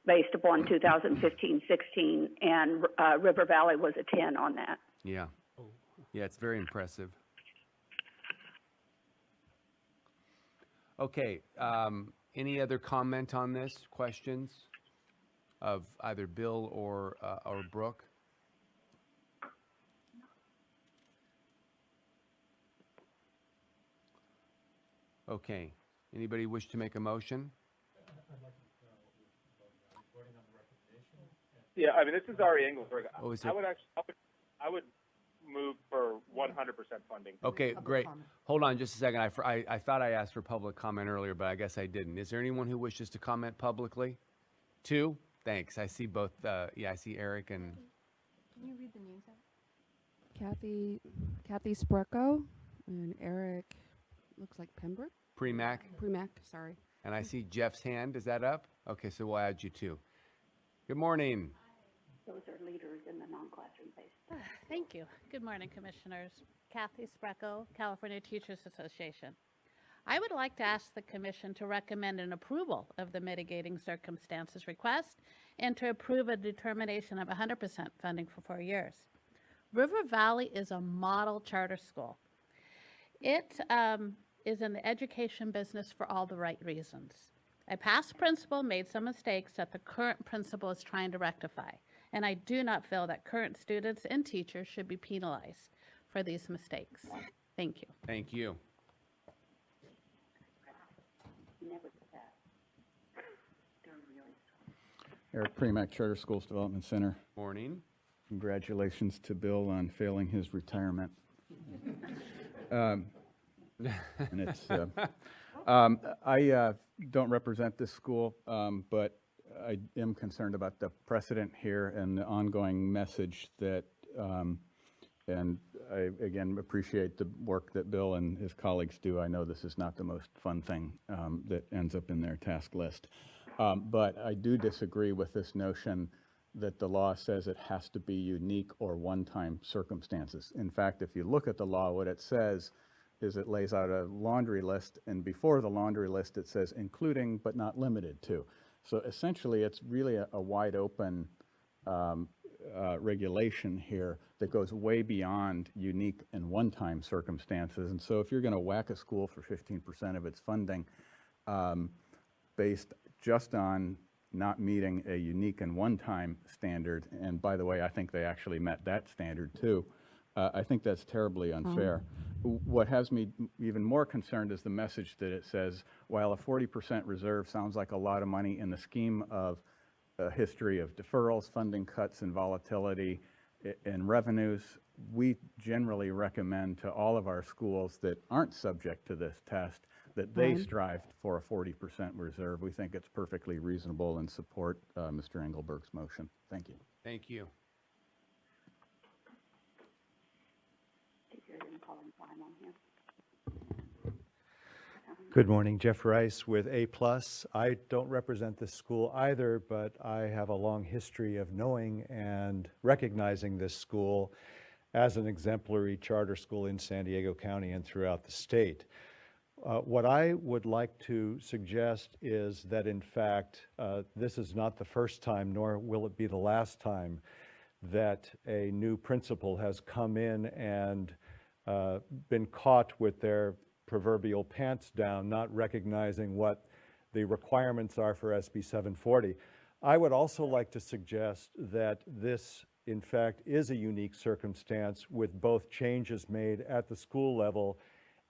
based upon 2015-16, and River Valley was a 10 on that. Yeah. Yeah, it's very impressive. Okay. Any other comment on this? Questions of either Bill or Brooke? Okay. Anybody wish to make a motion? Yeah, I mean, this is Ari Engelberg. Oh, is I it? would actually, I would move for 100% funding. Okay, great. Hold on just a second. I thought I asked for public comment earlier, but I guess I didn't. Is there anyone who wishes to comment publicly? Two? Thanks. I see both. Yeah, I see Eric and Can you read the names out? Kathy Sprecco and Eric, looks like Pembroke? Premack. Premack, sorry. And I see Jeff's hand. Is that up? Okay, so we'll add you too. Good morning. Those are leaders in the non-classroom based. Thank you. Good morning, Commissioners. Kathy Sprecco, California Teachers Association. I would like to ask the Commission to recommend an approval of the mitigating circumstances request and to approve a determination of 100% funding for 4 years. River Valley is a model charter school. It is in the education business for all the right reasons. A past principal made some mistakes that the current principal is trying to rectify, and I do not feel that current students and teachers should be penalized for these mistakes. Thank you. Thank you. Never did that. Eric Premack, Charter Schools Development Center. Morning. Congratulations to Bill on failing his retirement. And it's, I don't represent this school, but I am concerned about the precedent here and the ongoing message that, and I again appreciate the work that Bill and his colleagues do. I know this is not the most fun thing that ends up in their task list. But I do disagree with this notion that the law says it has to be unique or one-time circumstances. In fact, if you look at the law, what it says is it lays out a laundry list, and before the laundry list it says including but not limited to. So essentially it's really a wide open regulation here that goes way beyond unique and one-time circumstances. And so if you're going to whack a school for 15% of its funding based just on not meeting a unique and one-time standard, and by the way, I think they actually met that standard too, I think that's terribly unfair. What has me even more concerned is the message that it says, while a 40% reserve sounds like a lot of money in the scheme of a history of deferrals, funding cuts, and volatility in revenues, we generally recommend to all of our schools that aren't subject to this test that they strive for a 40% reserve. We think it's perfectly reasonable and support Mr. Engelberg's motion. Thank you. Thank you. Good morning, Jeff Rice with A+. I don't represent this school either, but I have a long history of knowing and recognizing this school as an exemplary charter school in San Diego County and throughout the state. What I would like to suggest is that, in fact, this is not the first time, nor will it be the last time, that a new principal has come in and been caught with their proverbial pants down, not recognizing what the requirements are for SB 740. I would also like to suggest that this, in fact, is a unique circumstance with both changes made at the school level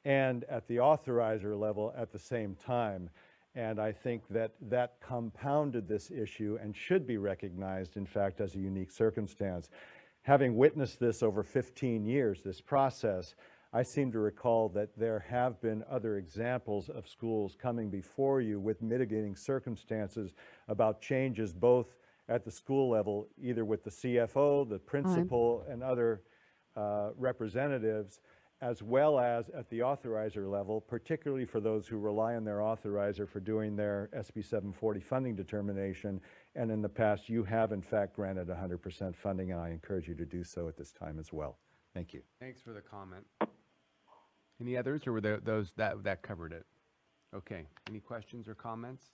and at the authorizer level at the same time. And I think that that compounded this issue and should be recognized, in fact, as a unique circumstance. Having witnessed this over 15 years, this process, I seem to recall that there have been other examples of schools coming before you with mitigating circumstances about changes both at the school level, either with the CFO, the principal, and other representatives, as well as at the authorizer level, particularly for those who rely on their authorizer for doing their SB 740 funding determination. And in the past, you have in fact granted 100% funding, and I encourage you to do so at this time as well. Thank you. Thanks for the comment. Any others, or were there those that covered it? Okay. Any questions or comments?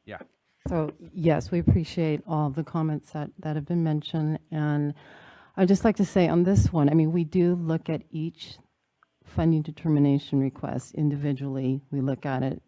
Yeah. So yes, we appreciate all the comments that have been mentioned. And I'd just like to say on this one, I mean, we do look at each funding determination request individually. We look at it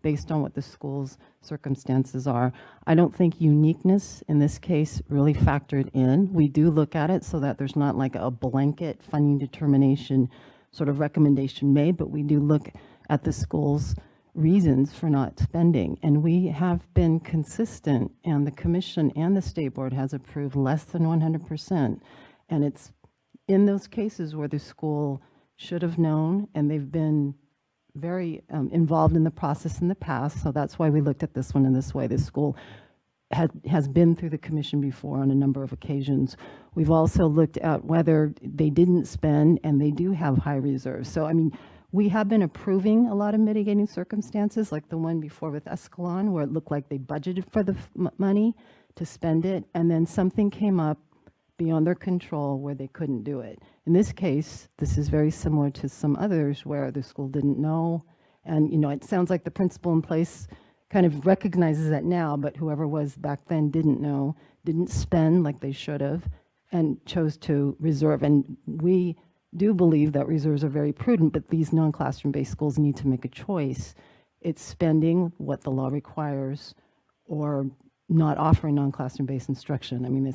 based on what the school's circumstances are. I don't think uniqueness in this case really factored in. We do look at it so that there's not like a blanket funding determination sort of recommendation made, but we do look at the school's reasons for not spending. And we have been consistent, and the commission and the state board has approved less than 100%. And it's in those cases where the school should have known, and they've been very involved in the process in the past. So that's why we looked at this one in this way. The school has been through the commission before on a number of occasions. We've also looked at whether they didn't spend and they do have high reserves. So, I mean, we have been approving a lot of mitigating circumstances, like the one before with Escalon, where it looked like they budgeted for the money to spend it, and then something came up beyond their control where they couldn't do it. In this case, this is very similar to some others where the school didn't know, and you know, it sounds like the principal in place kind of recognizes that now, but whoever was back then didn't know, didn't spend like they should have, and chose to reserve. And we do believe that reserves are very prudent, but these non-classroom based schools need to make a choice. It's spending what the law requires or not offering non-classroom based instruction. I mean,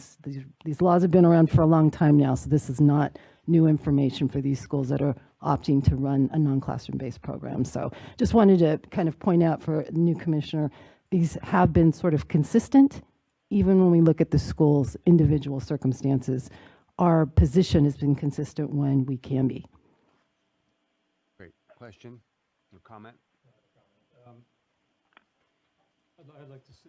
these laws have been around for a long time now, so this is not new information for these schools that are opting to run a non-classroom based program. So just wanted to kind of point out for the new commissioner, these have been sort of consistent, even when we look at the school's individual circumstances. Our position has been consistent when we can be. Great. Question or comment? I'd like to say,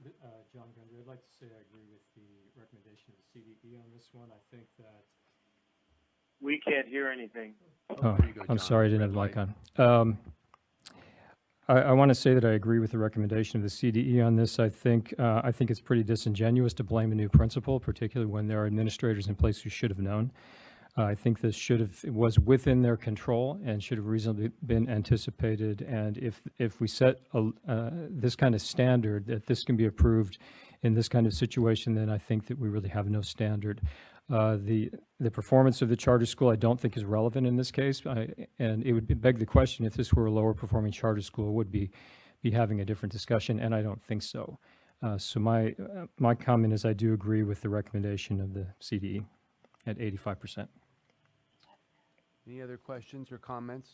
John Gundry, I'd like to say I agree with the recommendation of the CDE on this one. I think that... We can't hear anything. Oh, I'm sorry, I didn't have the mic on. I want to say that I agree with the recommendation of the CDE on this. I think it's pretty disingenuous to blame a new principal, particularly when there are administrators in place who should have known. I think this was within their control and should have reasonably been anticipated. And if we set this kind of standard that this can be approved in this kind of situation, then I think that we really have no standard. The performance of the charter school I don't think is relevant in this case, and it would beg the question if this were a lower performing charter school, would be having a different discussion, and I don't think so. So my comment is I do agree with the recommendation of the CDE at 85%. Any other questions or comments?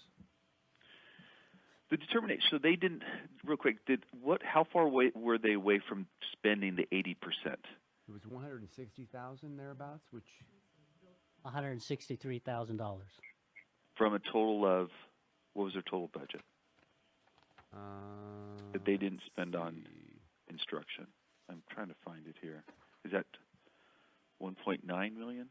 The determination, so they didn't, real quick, how far away were they away from spending the 80%? It was 160,000 thereabouts, which... $163,000. From a total of, what was their total budget? That they didn't spend on instruction. I'm trying to find it here. Is that 1.9 million?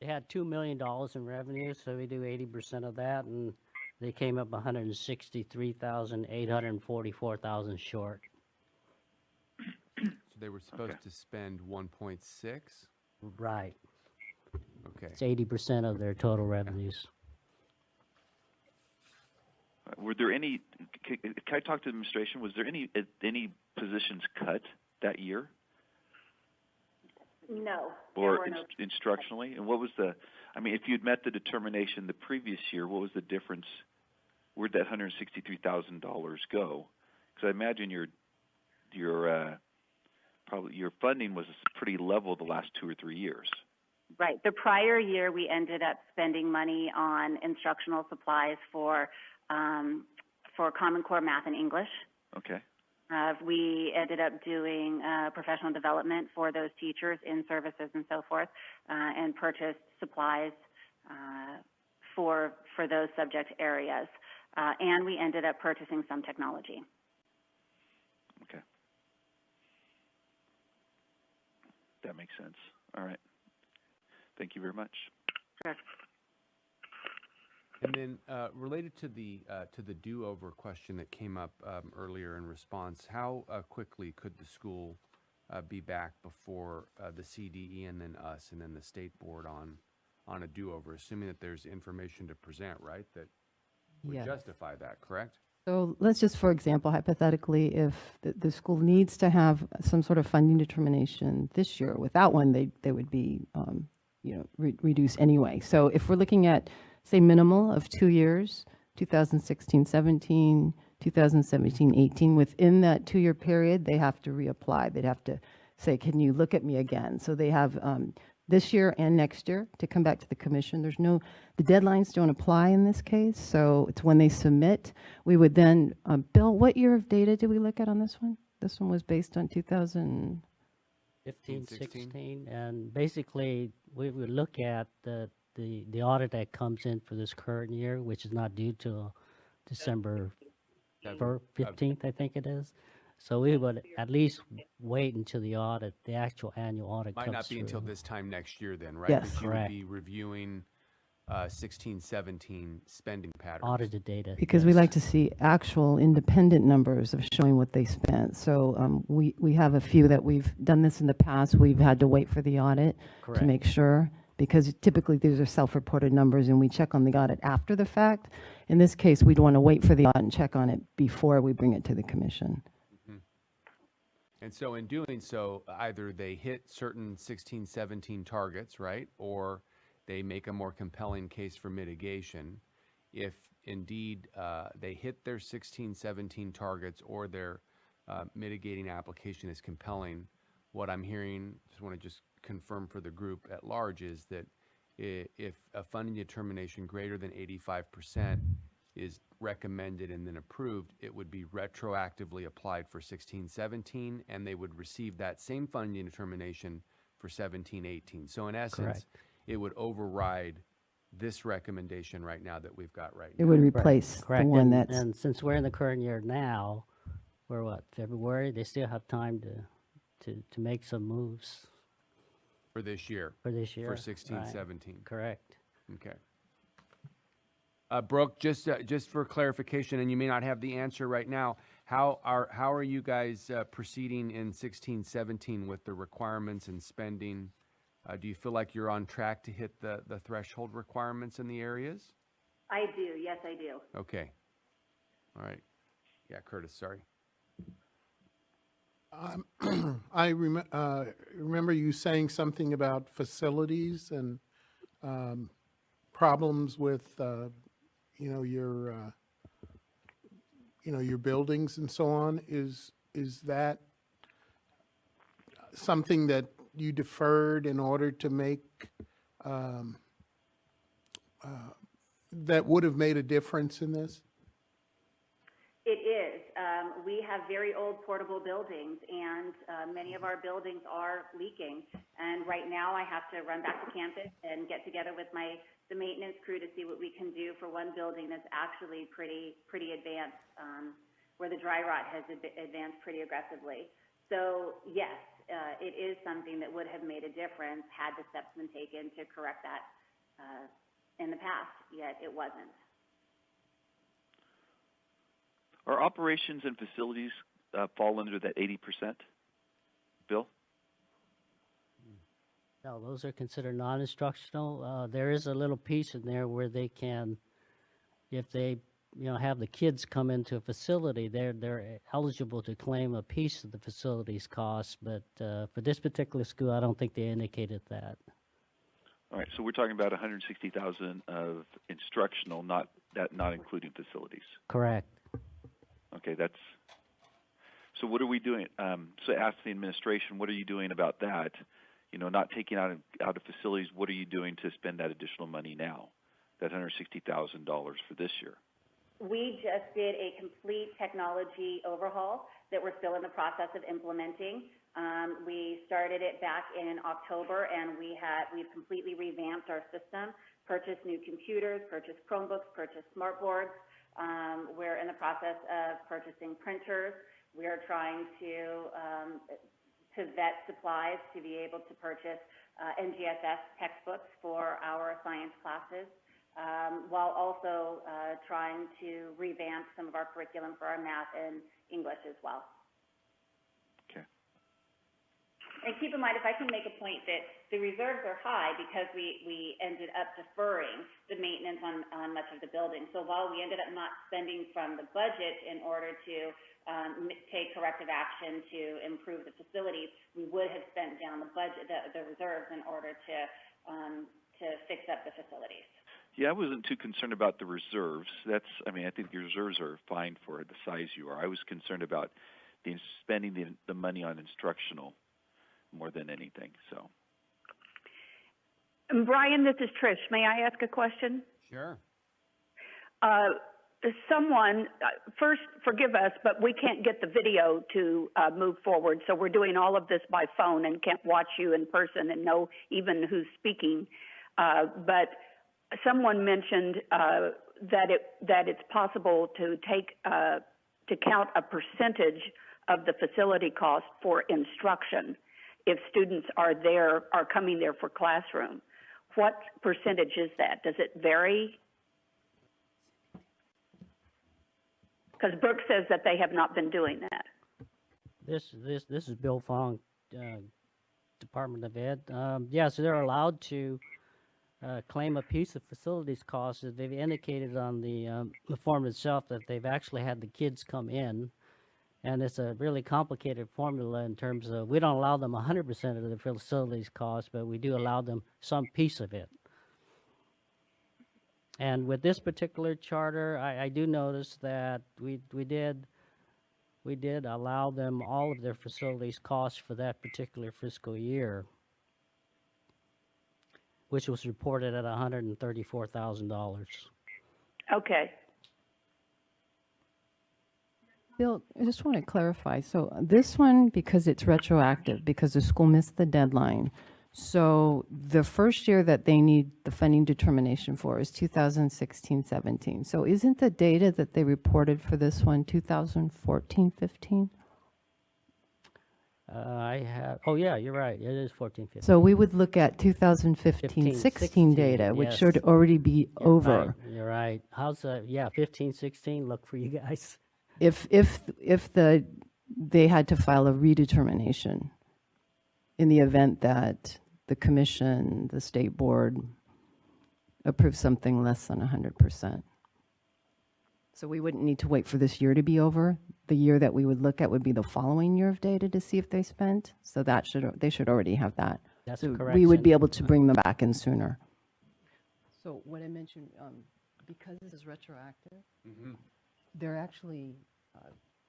They had $2 million in revenue, so we do 80% of that, and they came up 163,844,000 short. So they were supposed to spend 1.6? Right. Okay. It's 80% of their total revenues. Were there any, can I talk to the administration, was there any positions cut that year? No. Or instructionally? And what was I mean, if you'd met the determination the previous year, what was the difference? Where'd that $163,000 go? Because I imagine your funding was pretty level the last 2 or 3 years. Right. The prior year, we ended up spending money on instructional supplies for Common Core Math and English. Okay. We ended up doing professional development for those teachers in services and so forth, and purchased supplies for those subject areas. And we ended up purchasing some technology. Okay. That makes sense. All right. Thank you very much. Sure. And then related to the do-over question that came up earlier in response, how quickly could the school be back before the CDE and then us and then the state board on a do-over, assuming that there's information to present, right, that would Yes. justify that, correct? So let's just, for example, hypothetically, if the school needs to have some sort of funding determination this year, without one, they would be, reduced anyway. So if we're looking at, say, minimal of 2 years, 2016-17, 2017-18, within that 2-year period, they have to reapply. They'd have to say, can you look at me again? So they have this year and next year to come back to the commission. The deadlines don't apply in this case, so it's when they submit. We would then, Bill, what year of data did we look at on this one? This one was based on 15, 16, and basically we would look at the audit that comes in for this current year, which is not due till December 15th, I think it is. So we would at least wait until the actual annual audit comes through. Might not be until this time next year then, right? Yes. Because you Correct. would be reviewing 16-17 spending patterns. Audited data. because we like to see actual independent numbers of showing what they spent. So we have a few that we've done this in the past. We've had to wait for the audit Correct. to make sure, because typically these are self-reported numbers and we check on the audit after the fact. In this case, we'd want to wait for the audit and check on it before we bring it to the commission. And so in doing so, either they hit certain 16-17 targets, right? Or they make a more compelling case for mitigation. If indeed they hit their 16-17 targets or their mitigating application is compelling, what I'm hearing, just want to confirm for the group at large, is that if a funding determination greater than 85% is recommended and then approved, it would be retroactively applied for 16-17, and they would receive that same funding determination for 17-18. So in essence, Correct. it would override this recommendation right now that we've got right It now. would replace the Correct. one and, that's, and since we're in the current year now, we're what, February? They still have time to make some moves For this year. for this year. For 16-17. Right. Correct. Okay. Brooke, just for clarification, and you may not have the answer right now, how are you guys proceeding in 16-17 with the requirements and spending? Do you feel like you're on track to hit the threshold requirements in the areas? I do, yes, I do. Okay. All right. Yeah, Curtis, sorry. I remember you saying something about facilities and problems with, your buildings and so on. Is that something that you deferred in order to make, that would have made a difference in this? It is. We have very old portable buildings, and many of our buildings are leaking. And right now, I have to run back to campus and get together with the maintenance crew to see what we can do for one building that's actually pretty advanced, where the dry rot has advanced pretty aggressively. So yes, it is something that would have made a difference had the steps been taken to correct that in the past, yet it wasn't. Are operations and facilities fall under that 80%? Bill? No, those are considered non-instructional. There is a little piece in there where they can, if they, have the kids come into a facility, they're eligible to claim a piece of the facility's cost. But for this particular school, I don't think they indicated that. All right, so we're talking about $160,000 of instructional, not including facilities. Correct. Okay, so what are we doing? So ask the administration, what are you doing about that? Not taking out of facilities, what are you doing to spend that additional money now, that $160,000 for this year? We just did a complete technology overhaul that we're still in the process of implementing. We started it back in October, and we've completely revamped our system, purchased new computers, purchased Chromebooks, purchased smartboards. We're in the process of purchasing printers. We are trying to vet supplies to be able to purchase NGSS textbooks for our science classes. while also trying to revamp some of our curriculum for our math and English as well. Okay. And keep in mind, if I can make a point, that the reserves are high because we ended up deferring the maintenance on much of the building. So while we ended up not spending from the budget in order to take corrective action to improve the facilities, we would have spent down the budget, the reserves, in order to fix up the facilities. Yeah, I wasn't too concerned about the reserves. I think the reserves are fine for the size you are. I was concerned about spending the money on instructional more than anything. So, Brian, this is Trish. May I ask a question? Sure. Someone, first, forgive us, but we can't get the video to move forward, so we're doing all of this by phone and can't watch you in person and know even who's speaking. But someone mentioned that it's possible to to count a percentage of the facility cost for instruction if students are coming there for classroom. What percentage is that? Does it vary? Because Brooke says that they have not been doing that. This is Bill Fong, Department of Ed. So they're allowed to claim a piece of facilities costs. They've indicated on the form itself that they've actually had the kids come in, and it's a really complicated formula in terms of we don't allow them 100% of the facilities costs, but we do allow them some piece of it. And with this particular charter, I do notice that we did allow them all of their facilities costs for that particular fiscal year, which was reported at $134,000. Okay. Bill, I just want to clarify. So this one, because it's retroactive, because the school missed the deadline. So the first year that they need the funding determination for is 2016-17. So isn't the data that they reported for this one 2014-15? Oh yeah, you're right. It is 14-15. So we would look at 2015-16 data, which yes. should already be over. Right, you're right. How's that? Yeah, 15-16. Look for you guys. If they had to file a redetermination in the event that the commission, the state board, approves something less than 100%. So we wouldn't need to wait for this year to be over. The year that we would look at would be the following year of data to see if they spent. So that they should already have that. That's so correct. We would be able to bring them back in sooner. So what I mentioned, because this is retroactive, they're actually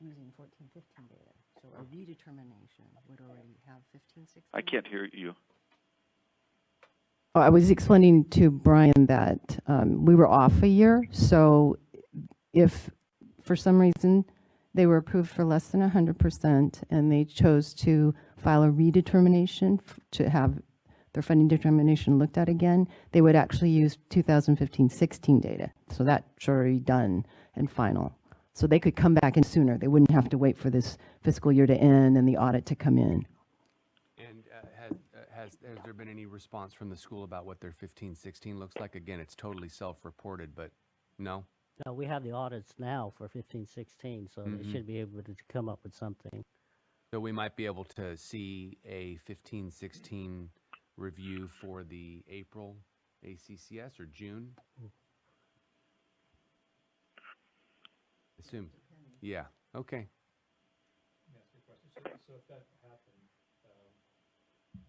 using 14-15 data. So a redetermination would already have 15-16. I can't hear you. Oh, I was explaining to Brian that we were off a year. So if for some reason they were approved for less than 100% and they chose to file a redetermination to have their funding determination looked at again, they would actually use 2015-16 data. So that's already done and final. So they could come back in sooner. They wouldn't have to wait for this fiscal year to end and the audit to come in. And has there been any response from the school about what their 15-16 looks like? Again, it's totally self-reported, but no? No, we have the audits now for 15-16, so they should be able to come up with something. So we might be able to see a 15-16 review for the April ACCS or June? Assume. Yeah. Okay.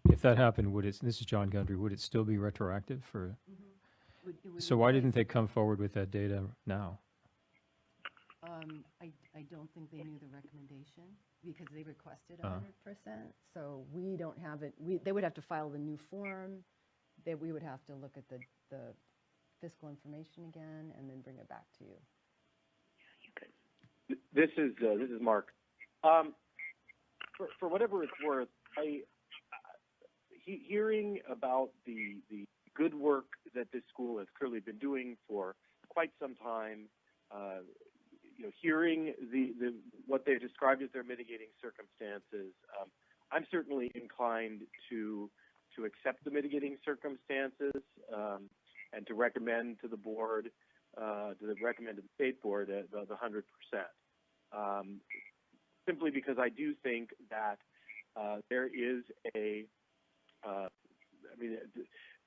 If that happened, would it? This is John Gundry. Would it still be retroactive for? So why didn't they come forward with that data now? I don't think they knew the recommendation because they requested 100%. So we don't have it. They would have to file the new form. That we would have to look at the fiscal information again and then bring it back to you. This is Mark. For whatever it's worth, hearing about the good work that this school has clearly been doing for quite some time, hearing what they described as their mitigating circumstances, I'm certainly inclined to accept the mitigating circumstances and to recommend to the board, recommend to the state board the 100%. Simply because I do think that there is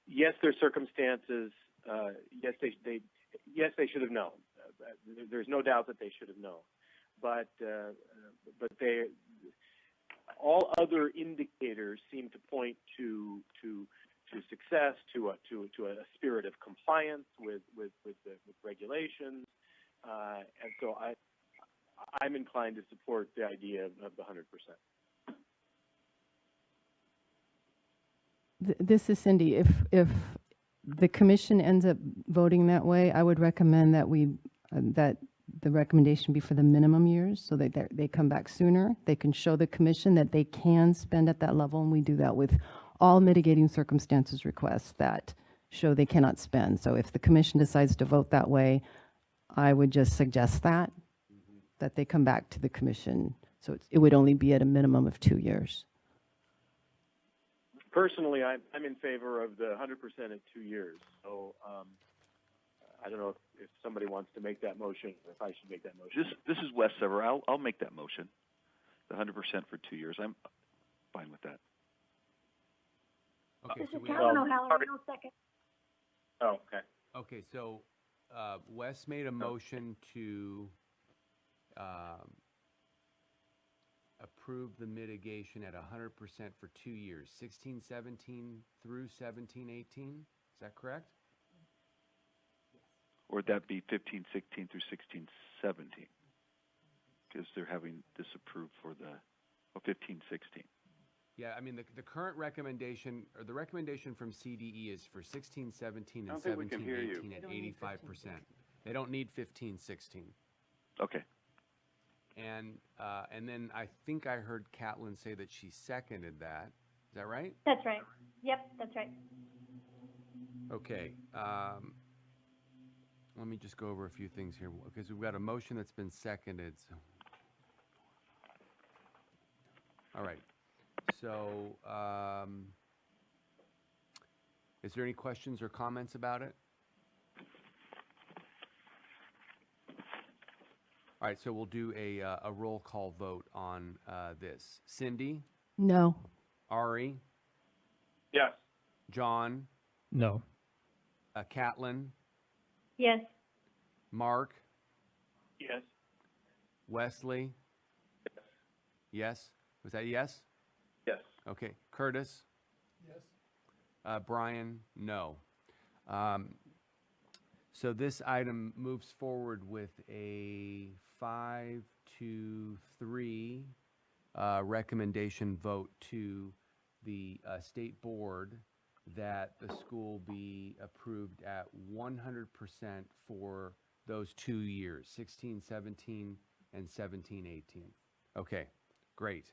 yes, there's circumstances. Yes, they should have known. There's no doubt that they should have known, but all other indicators seem to point to success, to a spirit of compliance with regulations, and so I'm inclined to support the idea of the 100%. This is Cindy. If the commission ends up voting that way, I would recommend that that the recommendation be for the minimum years, so that they come back sooner. They can show the commission that they can spend at that level, and we do that with all mitigating circumstances requests that show they cannot spend. So if the commission decides to vote that way, I would just suggest that they come back to the commission. So it would only be at a minimum of 2 years. Personally, I'm in favor of the 100% at 2 years. So I don't know if somebody wants to make that motion, or if I should make that motion. This is Wes Sever. I'll make that motion. The 100% for 2 years. I'm fine with that. Okay, This so is we have, Carolyn O'Halloran, no second. Oh, okay. okay, so Wes made a motion to approve the mitigation at 100% for 2 years, 16-17 through 17-18. Is that correct? Or would that be 15-16 through 16-17? Because they're having this approved for the 15-16. Yeah, I mean, the current recommendation, or the recommendation from CDE is for 16-17 and I don't think we can hear you. 17-18 at 85%. They don't need 15-16. Okay. And then I think I heard Catlin say that she seconded that. Is that right? That's right. Yep, that's right. Okay. Let me just go over a few things here, because we've got a motion that's been seconded. So. All right. So, is there any questions or comments about it? All right, so we'll do a roll call vote on this. Cindy? No. Ari? Yes. John? No. Catlin? Yes. Mark? Yes. Wesley? Yes. Was that yes? Yes. Okay. Curtis? Yes. Brian? No. So this item moves forward with a 5-3 recommendation vote to the state board that the school be approved at 100% for those 2 years, 16-17 and 17-18. Okay, great.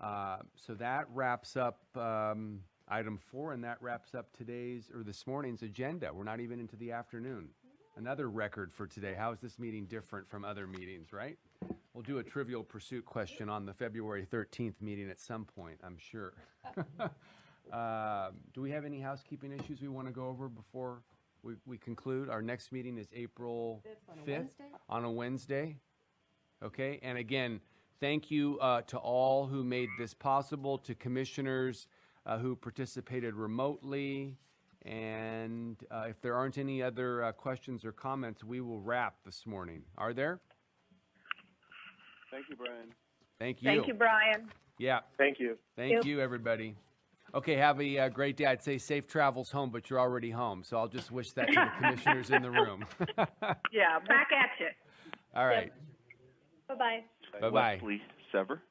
So that wraps up item 4, and that wraps up this morning's agenda. We're not even into the afternoon. Another record for today. How is this meeting different from other meetings, right? We'll do a Trivial Pursuit question on the February 13th meeting at some point, I'm sure. Do we have any housekeeping issues we want to go over before we conclude? Our next meeting is April 5th on a Wednesday. Okay, and again, thank you to all who made this possible, to commissioners who participated remotely. And if there aren't any other questions or comments, we will wrap this morning. Are there? Thank you, Brian. Thank you. Thank you, Brian. Yeah. Thank you. Thank you, everybody. Okay, have a great day. I'd say safe travels home, but you're already home. So I'll just wish that to the commissioners in the room. Yeah, back at you. All right. Bye-bye. Wesley Sever.